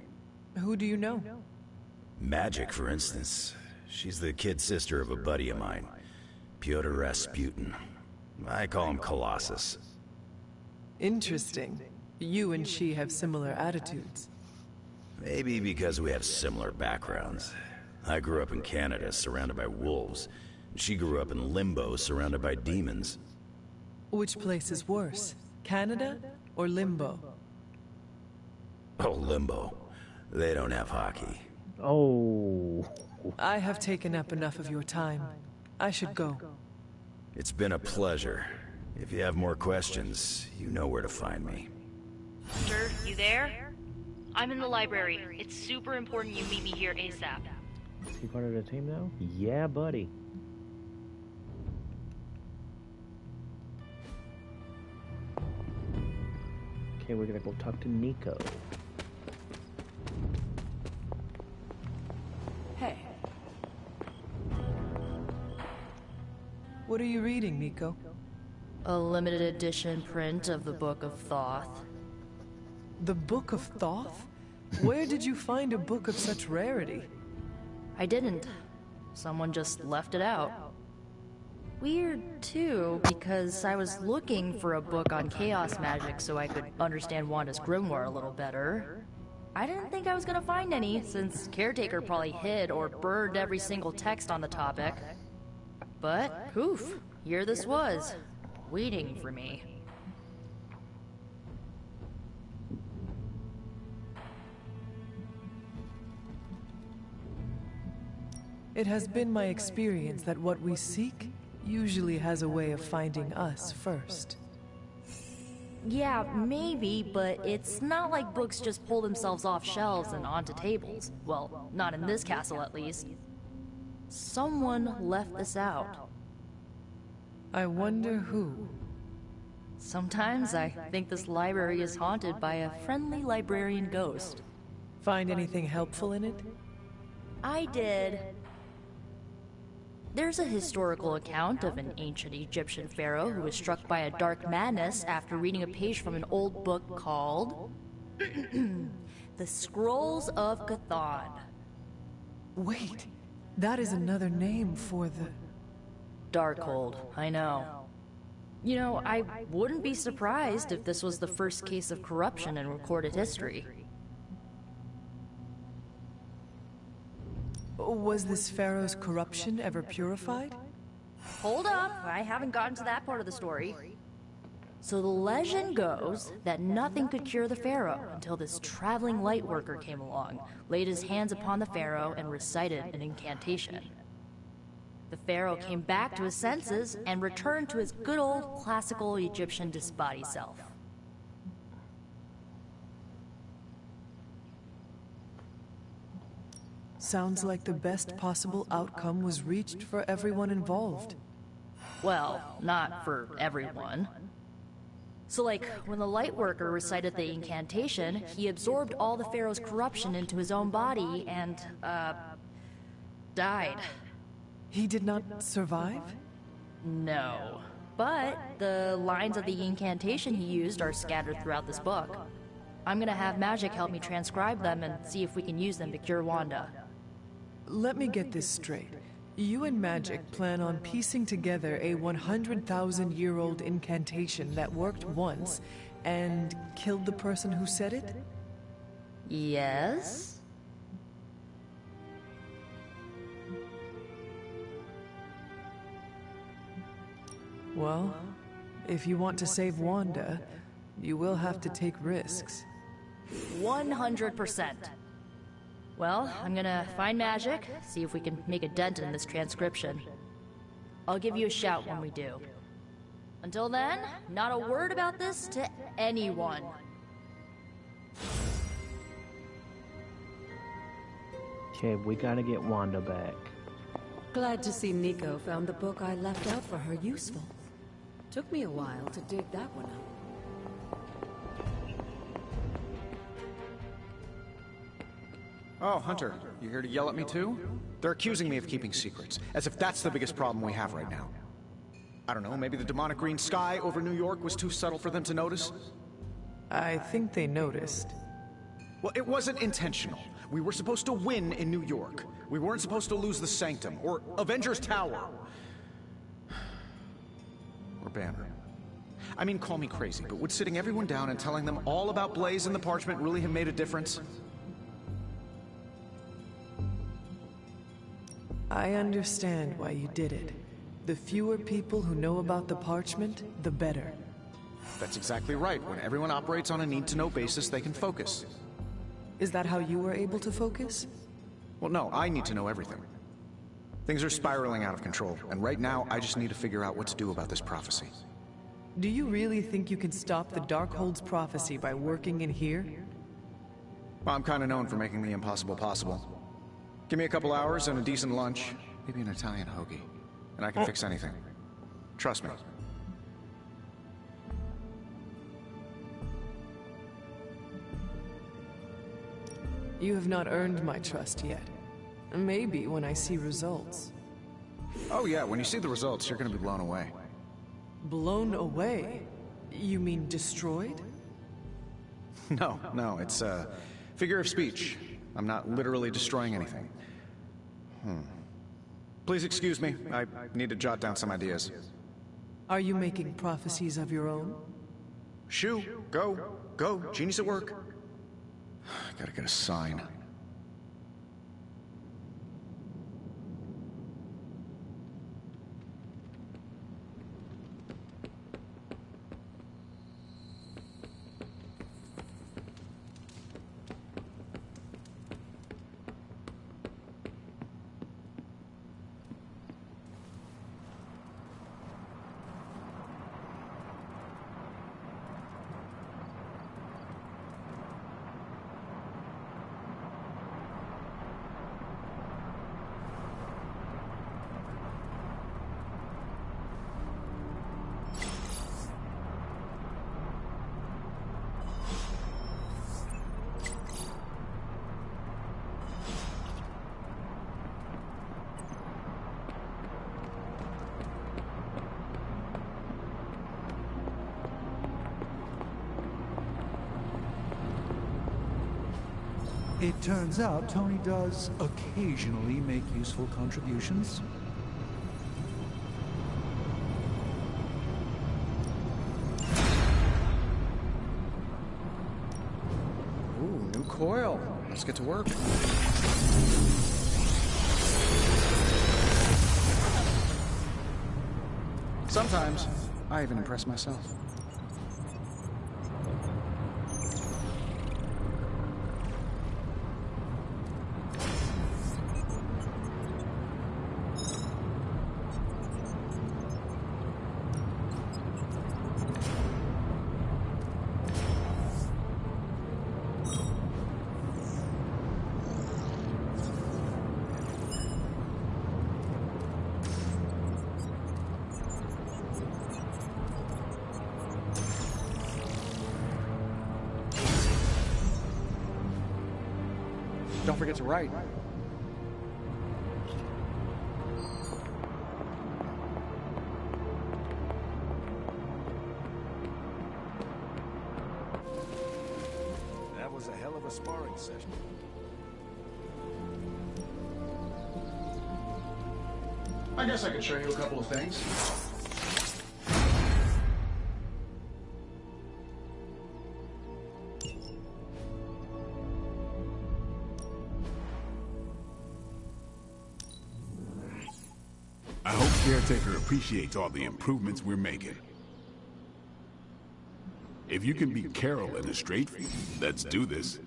Who do you know? Magic, for instance. She's the kid sister of a buddy of mine, Pyotr Rasputin. I call him Colossus. Interesting. You and she have similar attitudes. Maybe because we have similar backgrounds. I grew up in Canada, surrounded by wolves. She grew up in Limbo, surrounded by demons. Which place is worse, Canada or Limbo? Oh, Limbo. They don't have hockey. Oh. I have taken up enough of your time. I should go. It's been a pleasure. If you have more questions, you know where to find me. Sir, you there? I'm in the library. It's super important you meet me here ASAP. Is he part of the team now? Yeah, buddy. Okay, we're gonna go talk to Nico. Hey. What are you reading, Nico? A limited edition print of the Book of Thoth. The Book of Thoth? Where did you find a book of such rarity? I didn't. Someone just left it out. Weird, too, because I was looking for a book on chaos magic so I could understand Wanda's grimoire a little better. I didn't think I was gonna find any, since Caretaker probably hid or burned every single text on the topic. But, poof, here this was, waiting for me. It has been my experience that what we seek usually has a way of finding us first. Yeah, maybe, but it's not like books just pull themselves off shelves and onto tables. Well, not in this castle at least. Someone left this out. I wonder who. Sometimes I think this library is haunted by a friendly librarian ghost. Find anything helpful in it? I did. There's a historical account of an ancient Egyptian pharaoh who was struck by a dark madness after reading a page from an old book called The Scrolls of Chthon. Wait, that is another name for the... Darkhold, I know. You know, I wouldn't be surprised if this was the first case of corruption in recorded history. Was this pharaoh's corruption ever purified? Hold up, I haven't gotten to that part of the story. So the legend goes that nothing could cure the pharaoh until this traveling light worker came along, laid his hands upon the pharaoh, and recited an incantation. The pharaoh came back to his senses and returned to his good old classical Egyptian disembodied self. Sounds like the best possible outcome was reached for everyone involved. Well, not for everyone. So like, when the Lightworker recited the incantation, he absorbed all the Pharaoh's corruption into his own body and, died. He did not survive? No. But the lines of the incantation he used are scattered throughout this book. I'm gonna have Magic help me transcribe them and see if we can use them to cure Wanda. Let me get this straight. You and Magic plan on piecing together a 100,000-year-old incantation that worked once and killed the person who said it? Yes? Well, if you want to save Wanda, you will have to take risks. 100%. Well, I'm gonna find Magic, see if we can make a dent in this transcription. I'll give you a shout when we do. Until then, not a word about this to anyone. Okay, we gotta get Wanda back. Glad to see Nico found the book I left out for her useful. Took me a while to dig that one up. Oh, Hunter, you here to yell at me too? They're accusing me of keeping secrets, as if that's the biggest problem we have right now. I don't know, maybe the demonic green sky over New York was too subtle for them to notice? I think they noticed. Well, it wasn't intentional. We were supposed to win in New York. We weren't supposed to lose the Sanctum, or Avengers Tower. Or Banner. I mean, call me crazy, but would sitting everyone down and telling them all about Blaze and the Parchment really have made a difference? I understand why you did it. The fewer people who know about the Parchment, the better. That's exactly right. When everyone operates on a need-to-know basis, they can focus. Is that how you were able to focus? Well, no, I need to know everything. Things are spiraling out of control, and right now, I just need to figure out what to do about this prophecy. Do you really think you can stop the Darkhold's prophecy by working in here? Well, I'm kind of known for making the impossible possible. Give me a couple hours and a decent lunch, maybe an Italian hoagie, and I can fix anything. Trust me. You have not earned my trust yet. Maybe when I see results. Oh yeah, when you see the results, you're gonna be blown away. Blown away? You mean destroyed? No, it's a figure of speech. I'm not literally destroying anything. Please excuse me. I need to jot down some ideas. Are you making prophecies of your own? Shoo, go. Genius at work. Gotta get a sign. It turns out Tony does occasionally make useful contributions. Ooh, new coil. Let's get to work. Sometimes, I even impress myself. Don't forget to write. That was a hell of a sparring session. I guess I could show you a couple of things. I hope Caretaker appreciates all the improvements we're making. If you can beat Carol in a straight, let's do this.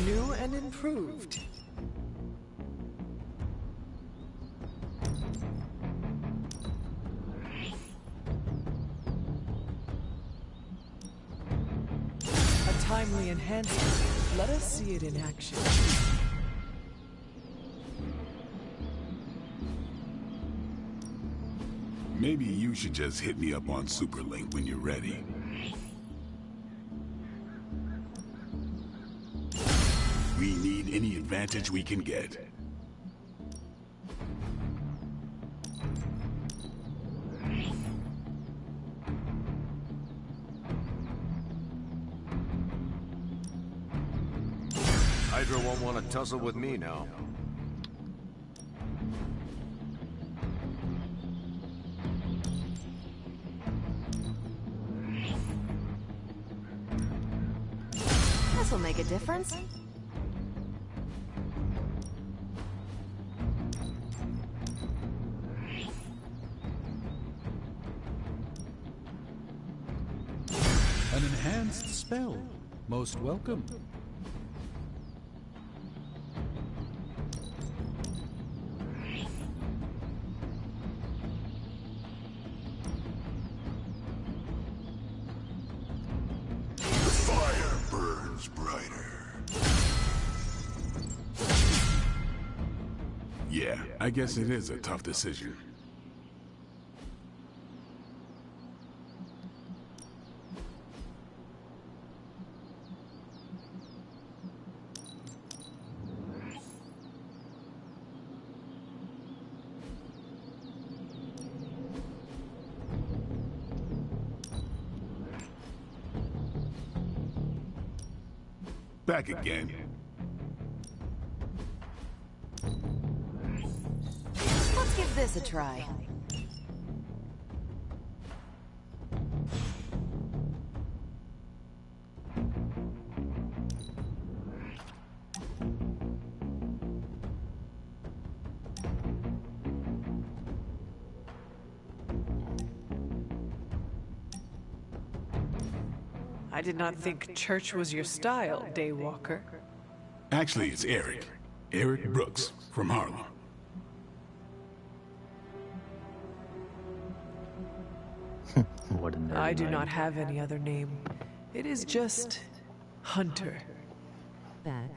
New and improved. A timely enhancement. Let us see it in action. Maybe you should just hit me up on Superlink when you're ready. We need any advantage we can get. Hydra won't want to tussle with me now. This'll make a difference. An enhanced spell. Most welcome. The fire burns brighter. Yeah, I guess it is a tough decision. Back again. Let's give this a try. I did not think church was your style, Daywalker. Actually, it's Eric. Eric Brooks from Harlem. What a nerd I do mind. not have any other name. It is just Hunter. Back.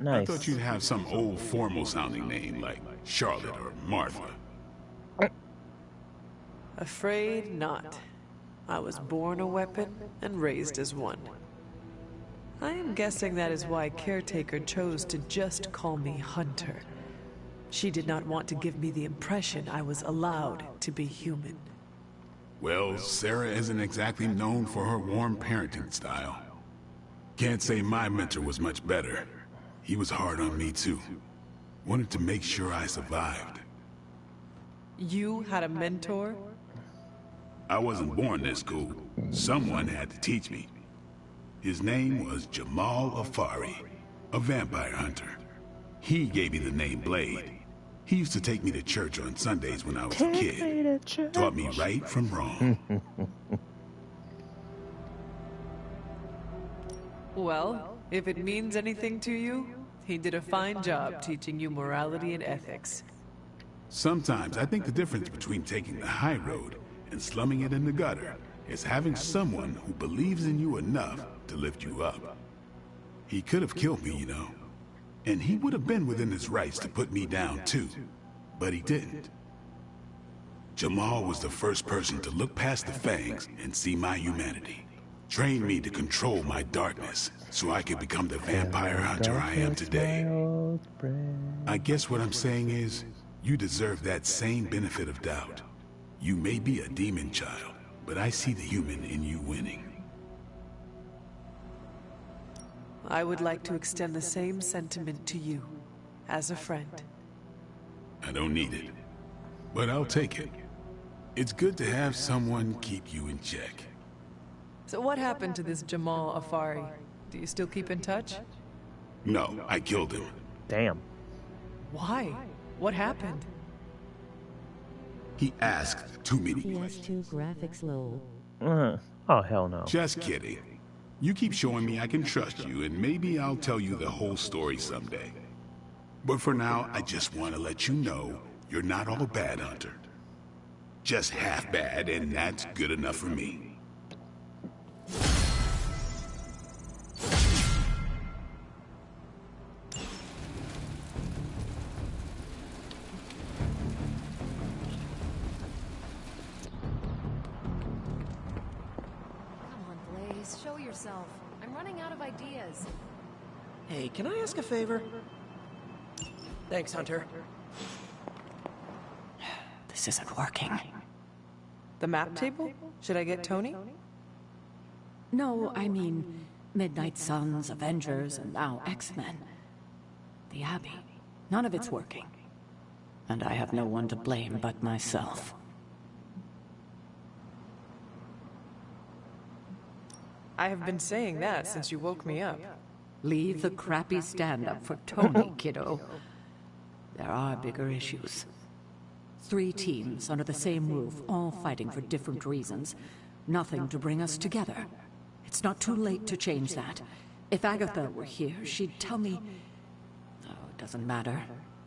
I thought you'd have some old formal-sounding name like Charlotte or Martha. Afraid not. I was born a weapon and raised as one. I am guessing that is why Caretaker chose to just call me Hunter. She did not want to give me the impression I was allowed to be human. Well, Sarah isn't exactly known for her warm parenting style. Can't say my mentor was much better. He was hard on me too. Wanted to make sure I survived. You had a mentor? I wasn't born this cool. Someone had to teach me. His name was Jamal Afari, a vampire hunter. He gave me the name Blade. He used to take me to church on Sundays when I was a kid. Taught me right from wrong. Well, if it means anything to you, he did a fine job teaching you morality and ethics. Sometimes I think the difference between taking the high road and slumming it in the gutter is having someone who believes in you enough to lift you up. He could have killed me, you know. And he would have been within his rights to put me down too, but he didn't. Jamal was the first person to look past the fangs and see my humanity. Trained me to control my darkness so I could become the vampire hunter I am today. I guess what I'm saying is, you deserve that same benefit of doubt. You may be a demon child, but I see the human in you winning. I would like to extend the same sentiment to you, as a friend. I don't need it, but I'll take it. It's good to have someone keep you in check. So what happened to this Jamal Afari? Do you still keep in touch? No, I killed him. Damn. Why? What happened? He asked too many PS2 graphics lol. Oh, hell no. Just kidding. You keep showing me I can trust you, and maybe I'll tell you the whole story someday. But for now, I just want to let you know you're not all bad, Hunter. Just half bad, and that's good enough for me. Show yourself. I'm running out of ideas. Hey, can I ask a favor? Thanks, Hunter. This isn't working. The map table? Should I get Tony? No, I mean Midnight Suns, Avengers, and now X-Men. The Abbey. None of it's working. And I have no one to blame but myself. I have been saying that since you woke me up. Leave the crappy stand-up for Tony, kiddo. There are bigger issues. 3 teams under the same roof, all fighting for different reasons. Nothing to bring us together. It's not too late to change that. If Agatha were here, she'd tell me... Oh, it doesn't matter.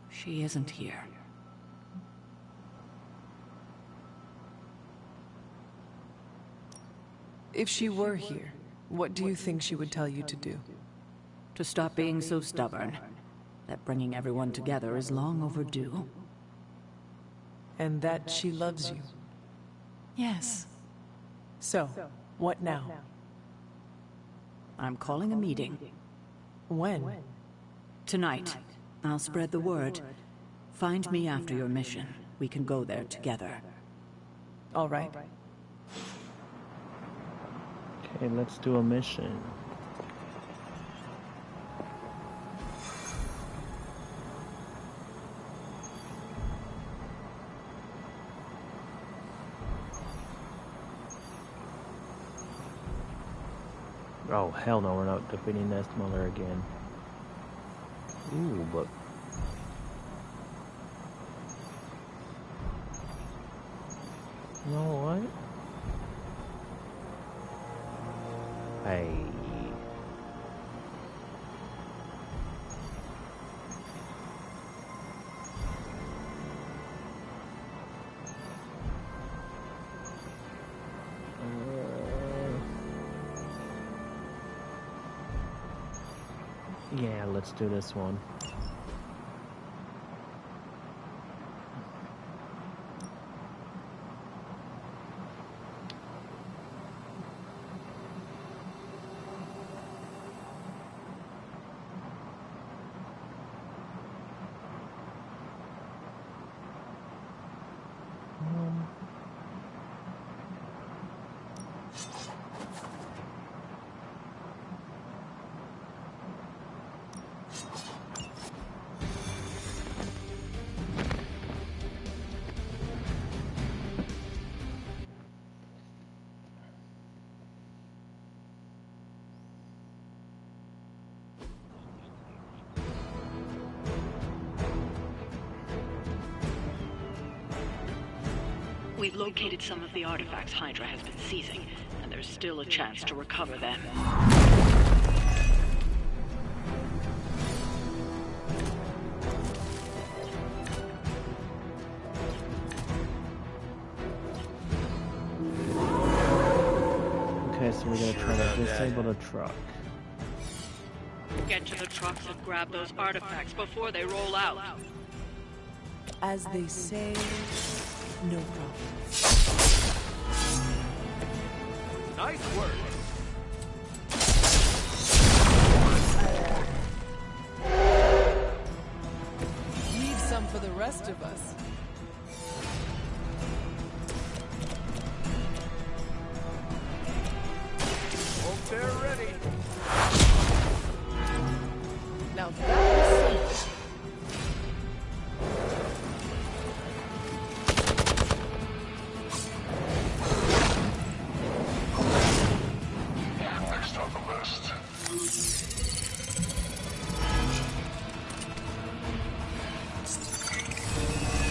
She isn't here. If she were here, what do you think she would tell you to do? To stop being so stubborn. That bringing everyone together is long overdue. And that she loves you. Yes. So, what now? I'm calling a meeting. When? Tonight. I'll spread the word. Find me after your mission. We can go there together. All right. Okay, let's do a mission. Oh, hell no, we're not defeating Nestmiller again. Ooh, but... You know what? Hey. Yeah, let's do this one. We've located some of the artifacts Hydra has been seizing, and there's still a chance to recover them. Okay, so we're gonna try to disable the truck. Get to the trucks and grab those artifacts before they roll out. As they say, no problem. Nice work. Leave some for the rest of us. Hope they're ready. Now that was something. Next on the list.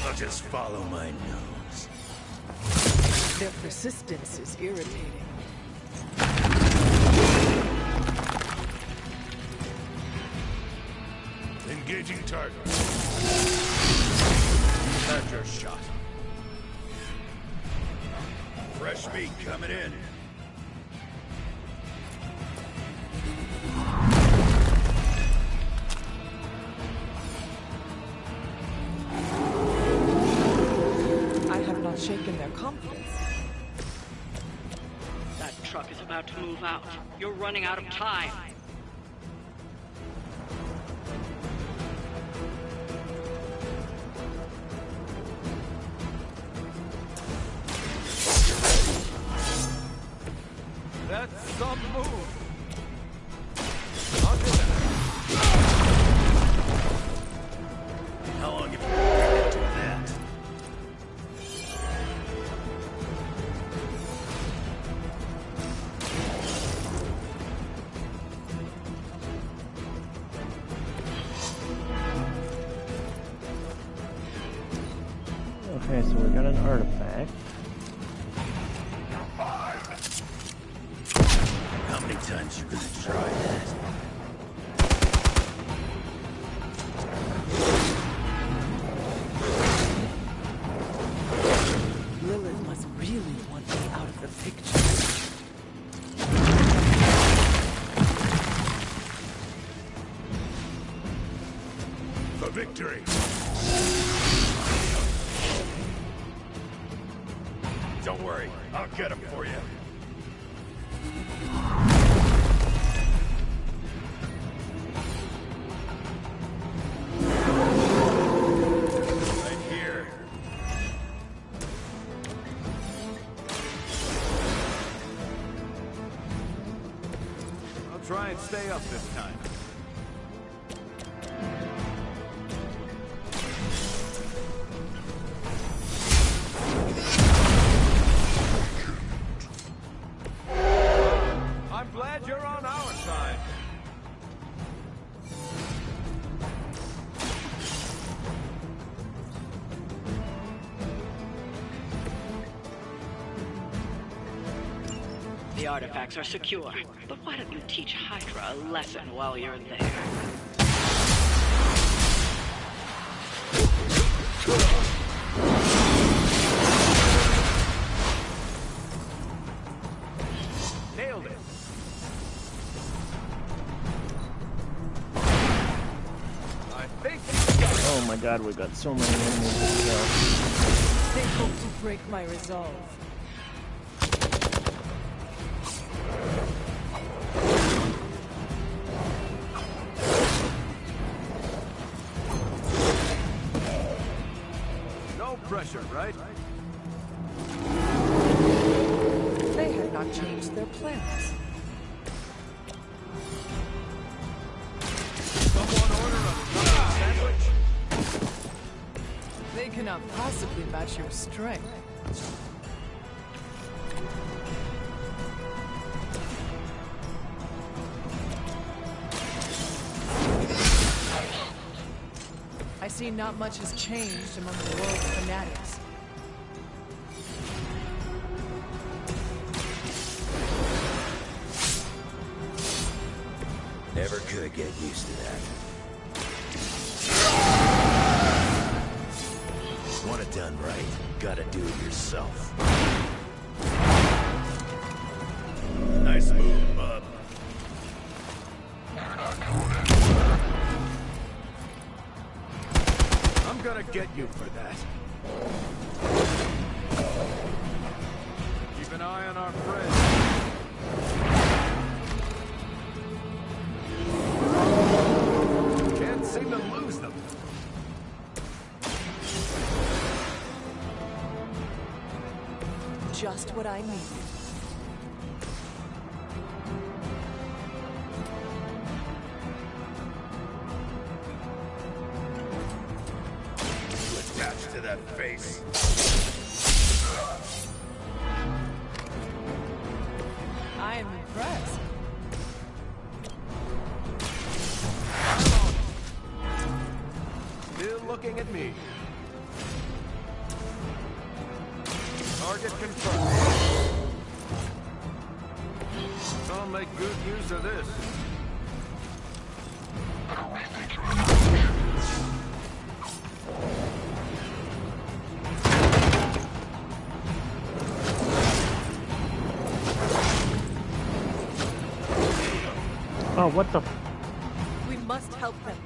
I'll just follow my nose. Their persistence is irritating. Engaging target. That's your shot. Fresh meat coming in. I have not shaken their confidence. That truck is about to move out. You're running out of time. That's some move. I'll do that. How long have you been doing that? Okay, so we got an artifact. How many times you gonna try that? Lilith must really want me out of the picture. For victory. Don't worry, I'll get him for you. Right here. I'll try and stay up this time. I'm glad you're on our side. The artifacts are secure, but why don't you teach Hydra a lesson while you're there? Nailed it. Oh my god, we got so many enemies to kill. They hope to break my resolve. No pressure, right? They had not changed their plans. Someone order a sandwich? They cannot possibly match your strength. I see not much has changed among the world's fanatics. Never could get used to that. Want it done right, gotta do it yourself. Nice move, bub. I'm gonna get you for that. Keep an eye on our friends. Can't seem to lose them. Just what I need. Attached to that face. I am impressed. Still looking at me. Target confirmed. I'll make good use of this. Oh, what the? We must help them.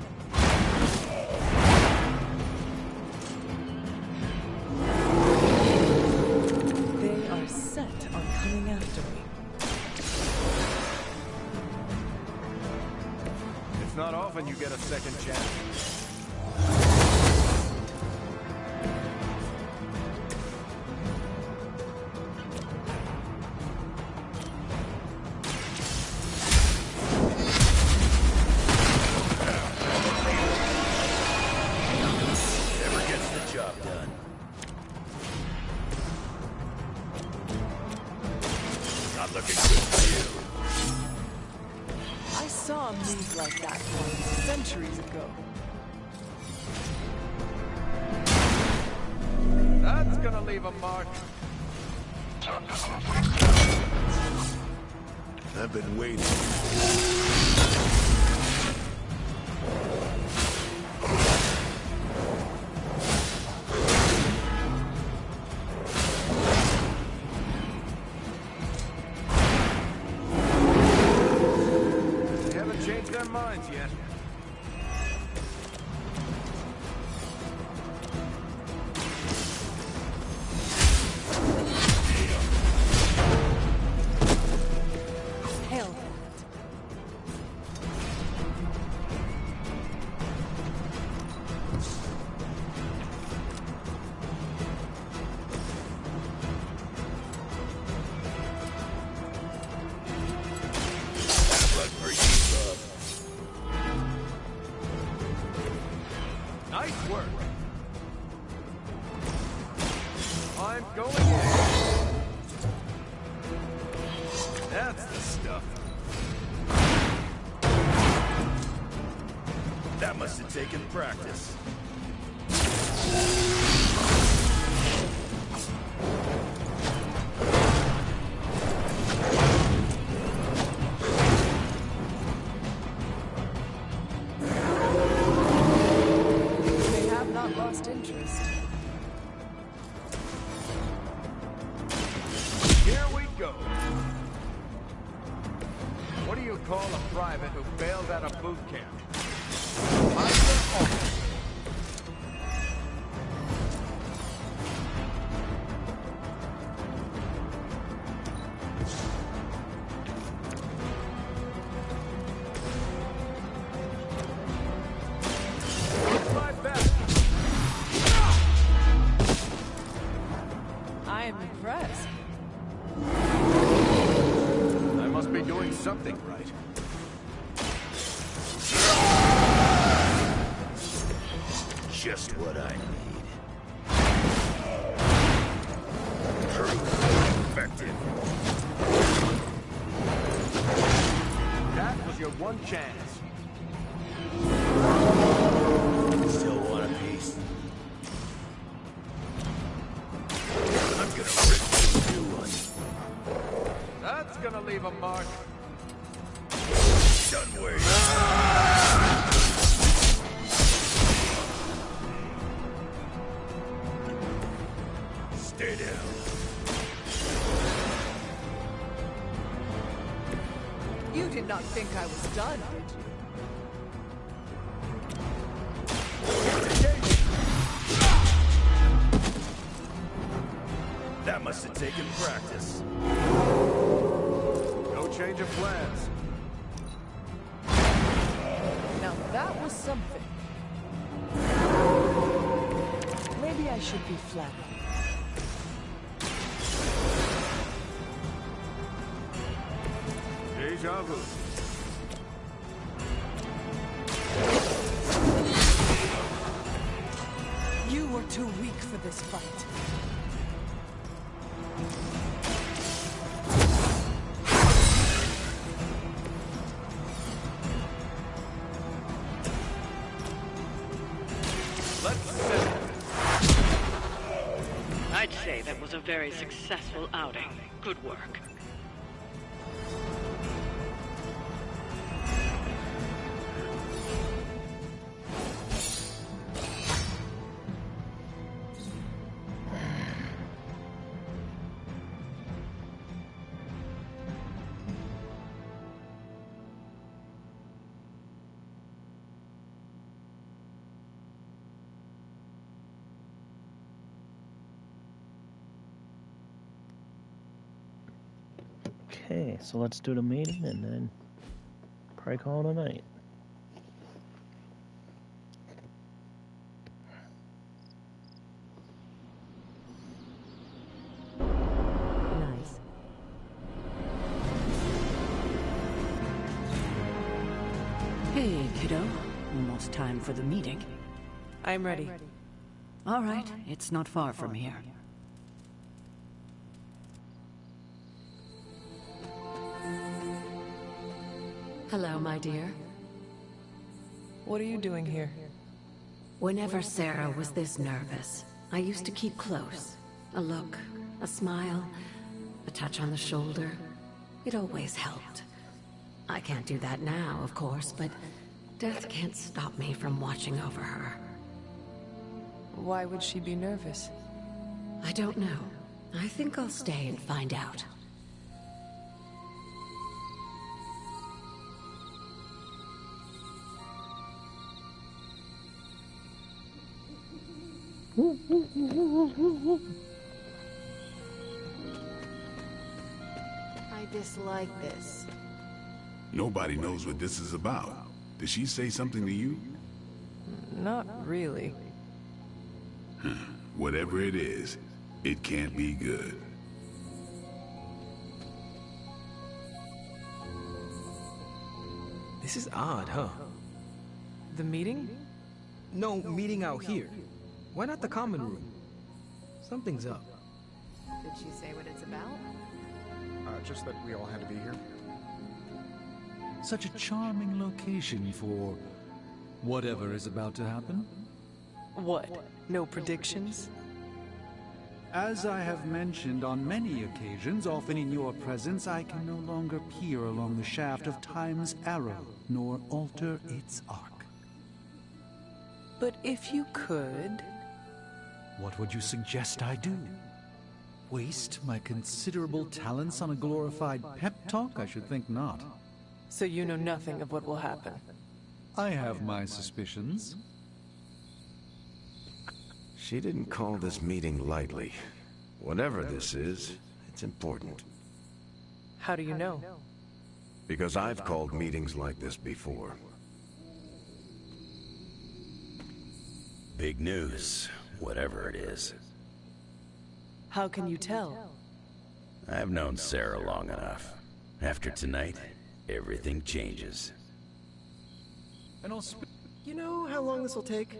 They are set on coming after me. It's not often you get a second chance. I saw a move like that once, centuries ago. That's gonna leave a mark. I've been waiting. They haven't changed their minds yet. Hell. Nice work. I'm going in. That's the stuff. That must have taken practice. They have not lost interest. Here we go. What do you call a private who failed out of boot camp? Higher order. something right. Just what I need. True. Effective. That was your one chance. Still want a piece? I'm gonna rip you a new one. That's gonna leave a mark. Done waiting. Stay down. You did not think I was done, did you? That must have taken practice. No change of plans. Now that was something. Maybe I should be flattered. Deja vu. You were too weak for this fight. I'd say that was a very successful outing. Good work. Okay, so let's do the meeting and then probably call it a night. Nice. Hey, kiddo. Almost time for the meeting. I'm ready. All right, it's not far from here. Hello, my dear. What are you doing here? Whenever Sarah was this nervous, I used to keep close. A look, a smile, a touch on the shoulder. It always helped. I can't do that now, of course, but death can't stop me from watching over her. Why would she be nervous? I don't know. I think I'll stay and find out. I dislike this. Nobody knows what this is about. Did she say something to you? Not really. Whatever it is, it can't be good. This is odd, huh? The meeting? No, meeting out here. Why not the common room? Something's up. Did she say what it's about? Just that we all had to be here. Such a charming location for whatever is about to happen. What? No predictions? As I have mentioned on many occasions, often in your presence, I can no longer peer along the shaft of time's arrow, nor alter its arc. But if you could... What would you suggest I do? Waste my considerable talents on a glorified pep talk? I should think not. So you know nothing of what will happen? I have my suspicions. She didn't call this meeting lightly. Whatever this is, it's important. How do you know? Because I've called meetings like this before. Big news, whatever it is. How can you tell? I've known Sarah long enough. After tonight, everything changes. And I'll You know how long this will take?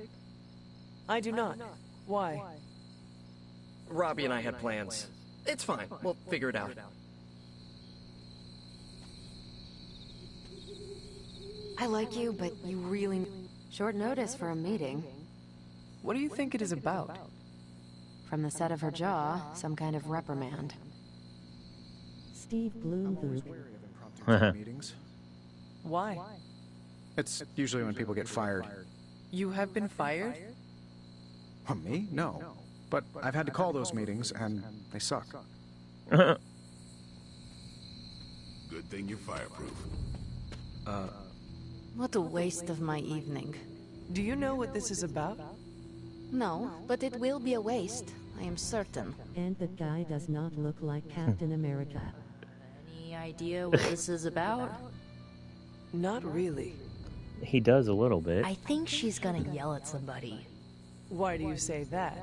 I do not. Why? Robbie and I had plans. It's fine. We'll figure it out. I like you, but you really... Short notice for a meeting. What do you think it is about? From the set of her jaw, some kind of reprimand. Steve Bloomberg. Meetings. Why? It's usually when people get fired. You have been fired? Me? No. But I've had to call those meetings, and they suck. Good thing you're fireproof. What a waste of my evening. Do you know what this is about? No, but it will be a waste, I am certain. And the guy does not look like Captain America. Any idea what this is about? Not really. He does a little bit. I think she's gonna yell at somebody. Why do you say that?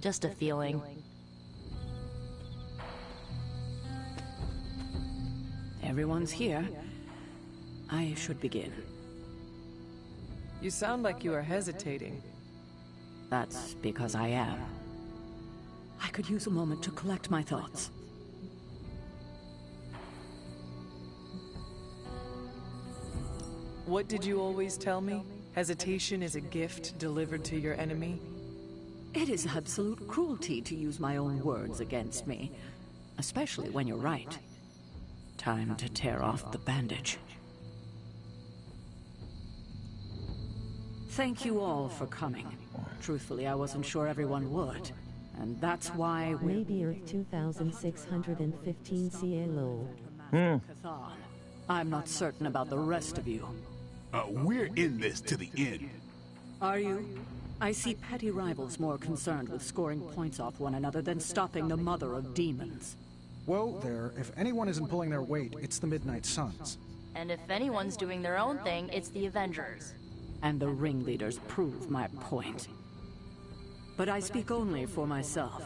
Just a feeling. Everyone's here. I should begin. You sound like you are hesitating. That's because I am. I could use a moment to collect my thoughts. What did you always tell me? Hesitation is a gift delivered to your enemy? It is absolute cruelty to use my own words against me, especially when you're right. Time to tear off the bandage. Thank you all for coming. Truthfully, I wasn't sure everyone would. And that's why we... Maybe Earth 2615 CLO. I'm not certain about the rest of you. We're in this to the end. Are you? I see petty rivals more concerned with scoring points off one another than stopping the mother of demons. Whoa there, if anyone isn't pulling their weight, it's the Midnight Suns. And if anyone's doing their own thing, it's the Avengers. And the ringleaders prove my point. But I speak only for myself.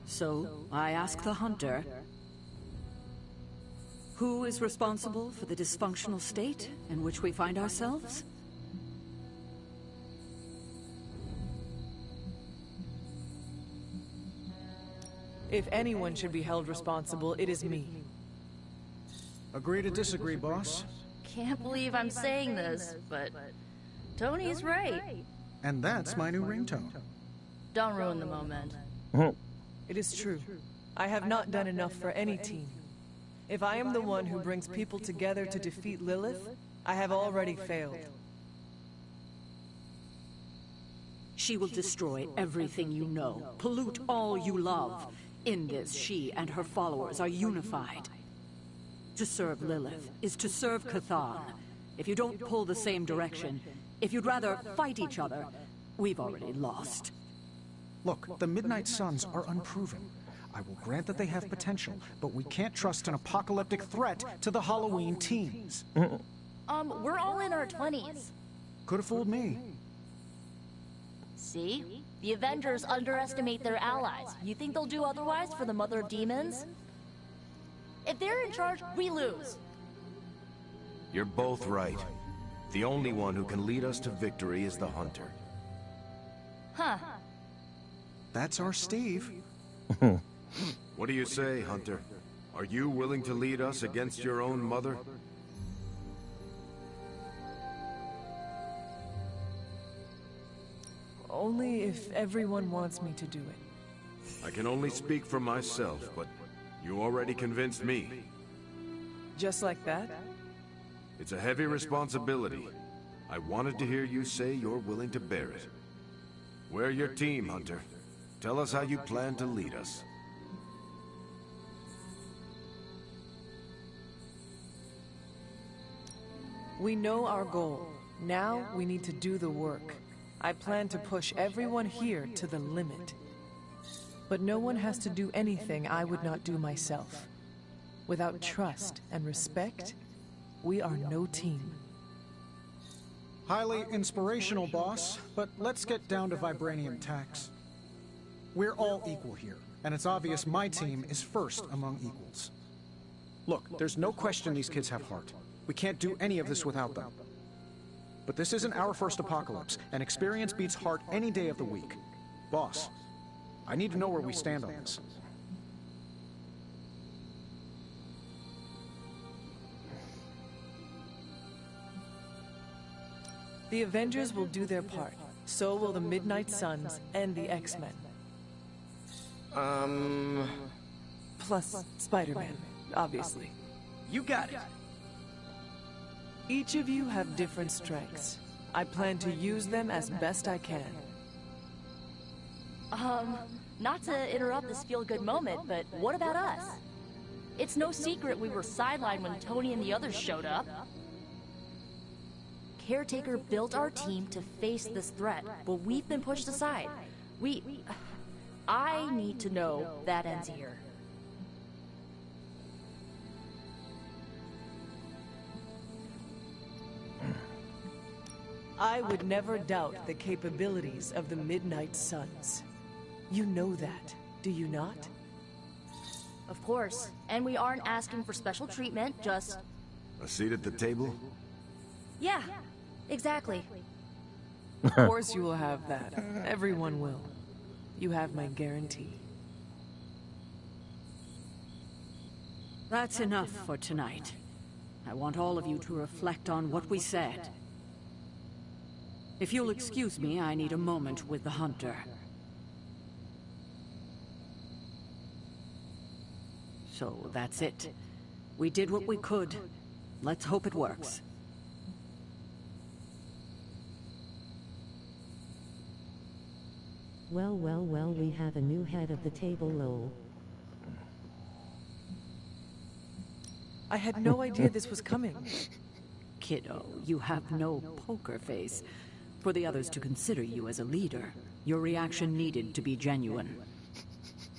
So, I ask the Hunter, who is responsible for the dysfunctional state in which we find ourselves? If anyone should be held responsible, it is me. Agree to disagree, boss. Can't believe I'm saying this, but Tony's right. And that's my new ringtone. Don't ruin the moment. It is true. I have not done enough for any team. If I am the one who brings people together to defeat Lilith, I have already failed. She will destroy everything you know, pollute all you love. In this, she and her followers are unified. To serve Lilith is to serve Chthon. If you don't pull the same direction, if you'd rather fight each other, we've already lost. Look, the Midnight Suns are unproven. I will grant that they have potential, but we can't trust an apocalyptic threat to the Halloween teens. We're all in our 20s. Could have fooled me. See? The Avengers underestimate their allies. You think they'll do otherwise for the Mother of Demons? If they're in charge, we lose. You're both right. The only one who can lead us to victory is the Hunter. Huh. That's our Steve. What do you say, Hunter? Are you willing to lead us against your own mother? Only if everyone wants me to do it. I can only speak for myself, but you already convinced me. Just like that? It's a heavy responsibility. I wanted to hear you say you're willing to bear it. We're your team, Hunter. Tell us how you plan to lead us. We know our goal. Now we need to do the work. I plan to push everyone here to the limit. But no one has to do anything I would not do myself. Without trust and respect, we are no team. Highly inspirational, boss, but let's get down to vibranium tax. We're all equal here, and it's obvious my team is first among equals. Look, there's no question these kids have heart. We can't do any of this without them. But this isn't our first apocalypse, and experience beats heart any day of the week. Boss, I need to know where we stand on this. The Avengers will do their part. So will the Midnight Suns and the X-Men. Plus Spider-Man, obviously. You got it. Each of you have different strengths. I plan to use them as best I can. Not to interrupt this feel-good moment, but what about us? It's no secret we were sidelined when Tony and the others showed up. Caretaker built our team to face this threat, but we've been pushed aside. I need to know that ends here. I would never doubt the capabilities of the Midnight Suns. You know that, do you not? Of course, and we aren't asking for special treatment, just... A seat at the table? Yeah, exactly. Of course you will have that. Everyone will. You have my guarantee. That's enough for tonight. I want all of you to reflect on what we said. If you'll excuse me, I need a moment with the Hunter. So that's it. We did what we could. Let's hope it works. Well, we have a new head of the table, lol. I had no idea this was coming. Kiddo, you have no poker face. For the others to consider you as a leader, your reaction needed to be genuine.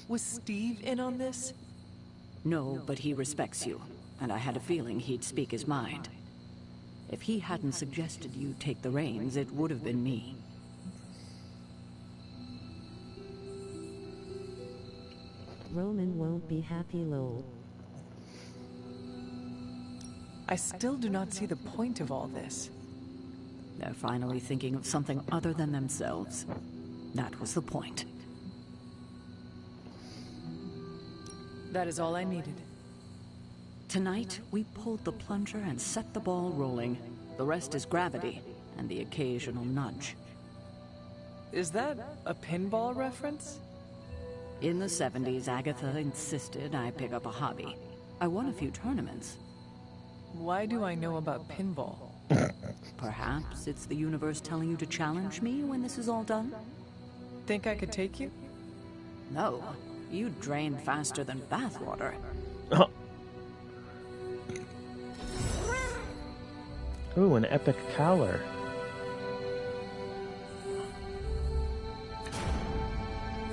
Was Steve in on this? No, but he respects you, and I had a feeling he'd speak his mind. If he hadn't suggested you take the reins, it would have been me. Roman won't be happy, lol. I still do not see the point of all this. They're finally thinking of something other than themselves. That was the point. That is all I needed. Tonight, we pulled the plunger and set the ball rolling. The rest is gravity, and the occasional nudge. Is that a pinball reference? In the 70s, Agatha insisted I pick up a hobby. I won a few tournaments. Why do I know about pinball? Perhaps it's the universe telling you to challenge me when this is all done? Think I could take you? No. You drain faster than bathwater. Ooh, an epic Cowler.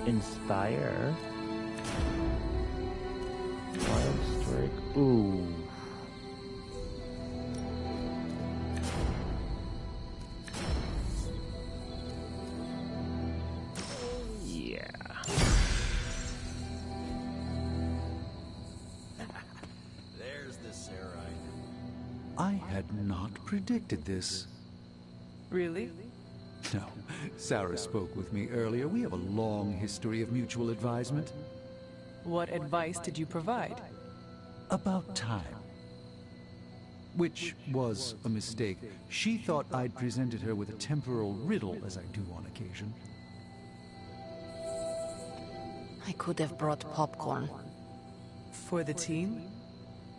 Inspire. Wild Strike. Ooh. Yeah. There's the Sarite. I had not predicted this. Really? No. Sarah spoke with me earlier. We have a long history of mutual advisement. What advice did you provide? About time. Which was a mistake. She thought I'd presented her with a temporal riddle, as I do on occasion. I could have brought popcorn. For the team?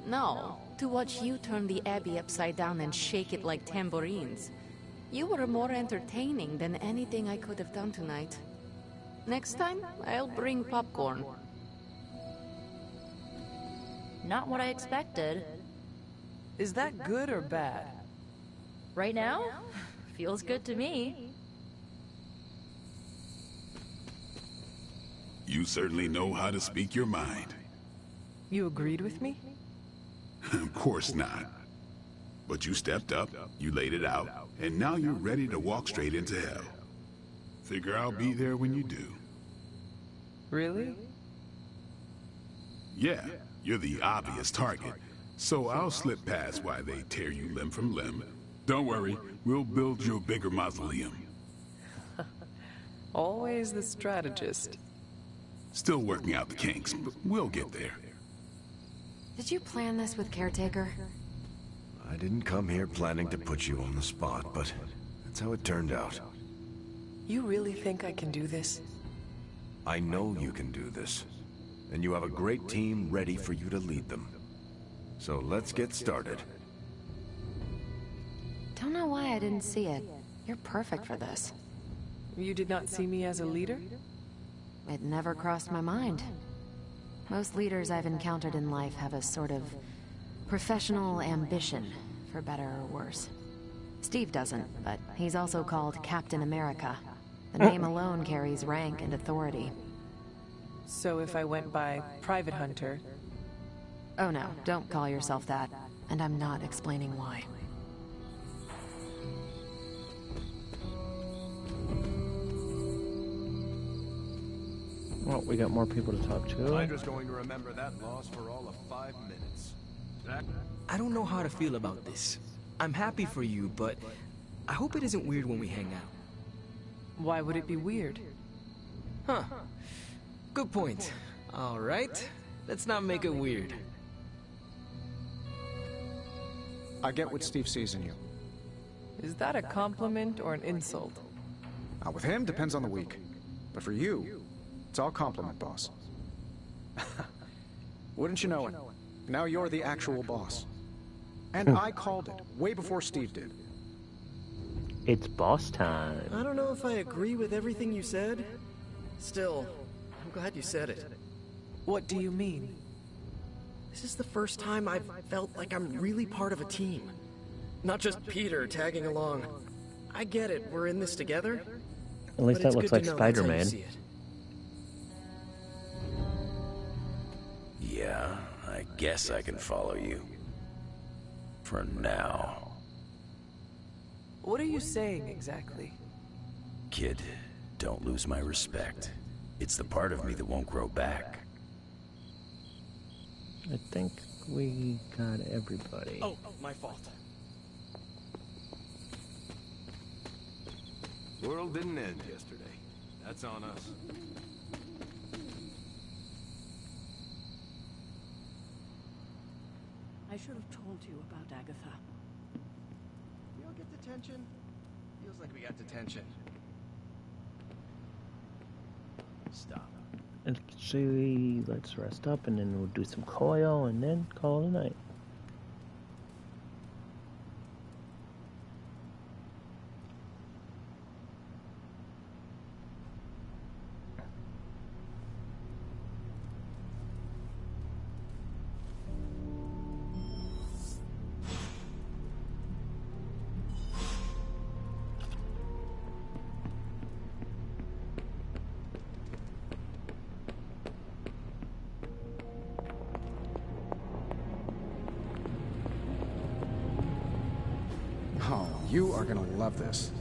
No, to watch you turn the Abbey upside down and shake it like tambourines. You were more entertaining than anything I could have done tonight. Next time, I'll bring popcorn. Not what I expected. Is that good or bad? Right now? Feels good to me. You certainly know how to speak your mind. You agreed with me? Of course not. But you stepped up, you laid it out, and now you're ready to walk straight into hell. Figure I'll be there when you do. Really? Yeah, you're the obvious target, So I'll slip past while they tear you limb from limb. Don't worry, we'll build you a bigger mausoleum. Always the strategist. Still working out the kinks, but we'll get there. Did you plan this with Caretaker? I didn't come here planning to put you on the spot, but that's how it turned out. You really think I can do this? I know you can do this, and you have a great team ready for you to lead them. So let's get started. Don't know why I didn't see it. You're perfect for this. You did not see me as a leader? It never crossed my mind. Most leaders I've encountered in life have a sort of professional ambition, for better or worse. Steve doesn't, but he's also called Captain America. The name alone carries rank and authority. So if I went by Private Hunter... Oh no, don't call yourself that. And I'm not explaining why. Well, we got more people to talk to. Hydra's going to remember that loss for all of 5 minutes. I don't know how to feel about this. I'm happy for you, but I hope it isn't weird when we hang out. Why would it be weird? Huh. Good point. All right. Let's not make it weird. I get what Steve sees in you. Is that a compliment or an insult? With him, depends on the week. But for you, it's all compliment, boss. Wouldn't you know it? Now you're the actual boss. And I called it, way before Steve did. It's boss time. I don't know if I agree with everything you said. Still, I'm glad you said it. What do you mean? This is the first time I've felt like I'm really part of a team. Not just Peter tagging along. I get it, we're in this together. At least that looks like Spider-Man. Yeah, I guess I can follow you. For now. What are you saying exactly? Kid, don't lose my respect. It's the part of me that won't grow back. I think we got everybody. Oh, my fault. World didn't end yesterday. That's on us. I should have told you about Agatha. We all get detention? Feels like we got detention. Stop. Let's see, let's rest up and then we'll do some coil and then call it a night. Oh, you are gonna love this.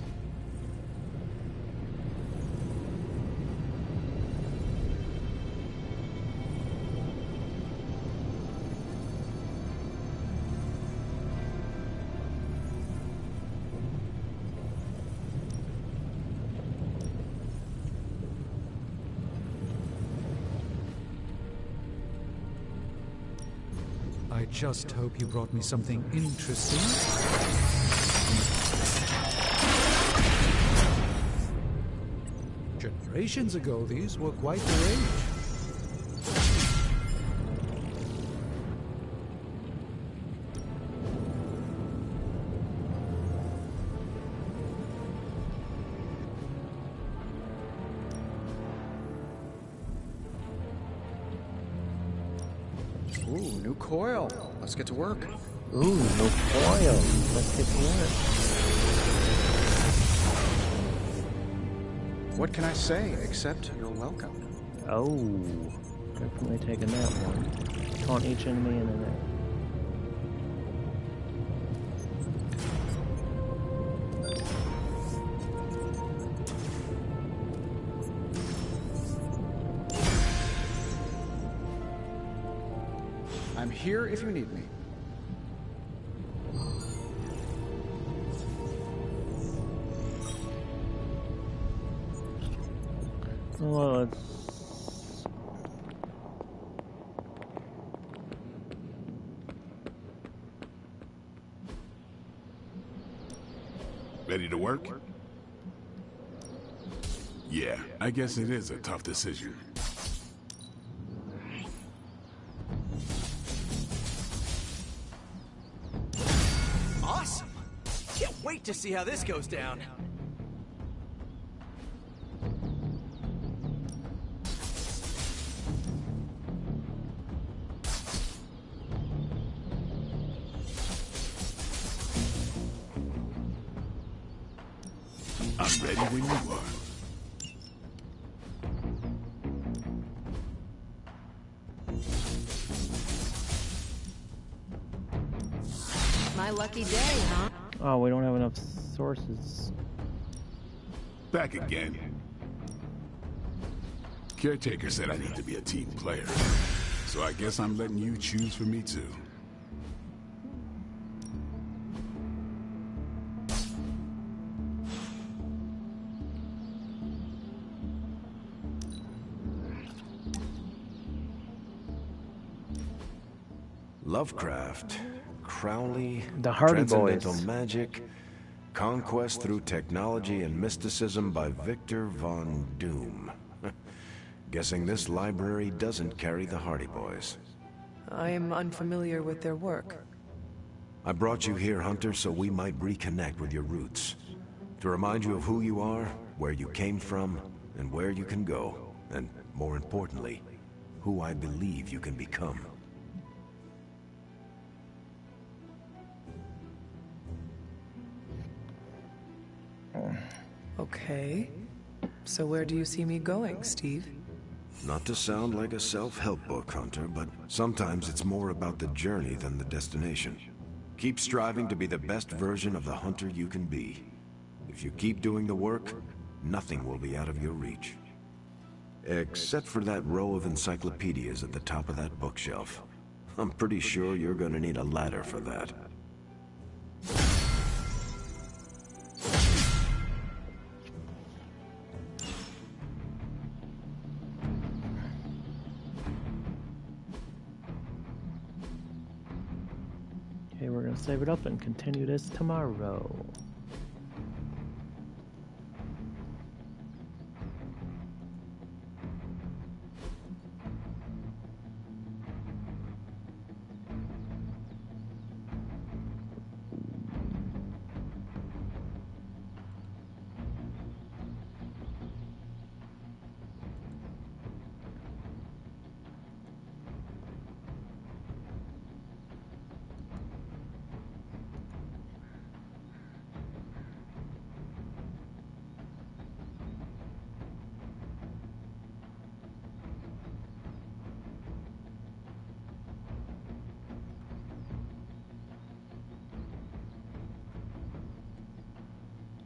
I just hope you brought me something interesting. Generations ago, these were quite the rage. Ooh, new coil. Let's get to work. Ooh, no coil. Let's get to work. What can I say except you're welcome? Oh, definitely taking that one. Taunt each enemy in the neck. I'm here if you need me. Well, it's... Ready to work? Yeah, I guess it is a tough decision. Awesome! Can't wait to see how this goes down. I'm ready when you are. My lucky day, huh? Oh, we don't have enough sources. Back again. Caretaker said I need to be a team player. So I guess I'm letting you choose for me too. Lovecraft, Crowley, The Hardy Transcendental Boys. Magic, Conquest Through Technology and Mysticism by Victor Von Doom. Guessing this library doesn't carry the Hardy Boys. I am unfamiliar with their work. I brought you here, Hunter, so we might reconnect with your roots. To remind you of who you are, where you came from, and where you can go. And, more importantly, who I believe you can become. Okay. So where do you see me going, Steve? Not to sound like a self-help book, Hunter, but sometimes it's more about the journey than the destination. Keep striving to be the best version of the Hunter you can be. If you keep doing the work, nothing will be out of your reach. Except for that row of encyclopedias at the top of that bookshelf. I'm pretty sure you're gonna need a ladder for that. Okay, we're gonna save it up and continue this tomorrow.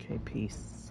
Okay, peace.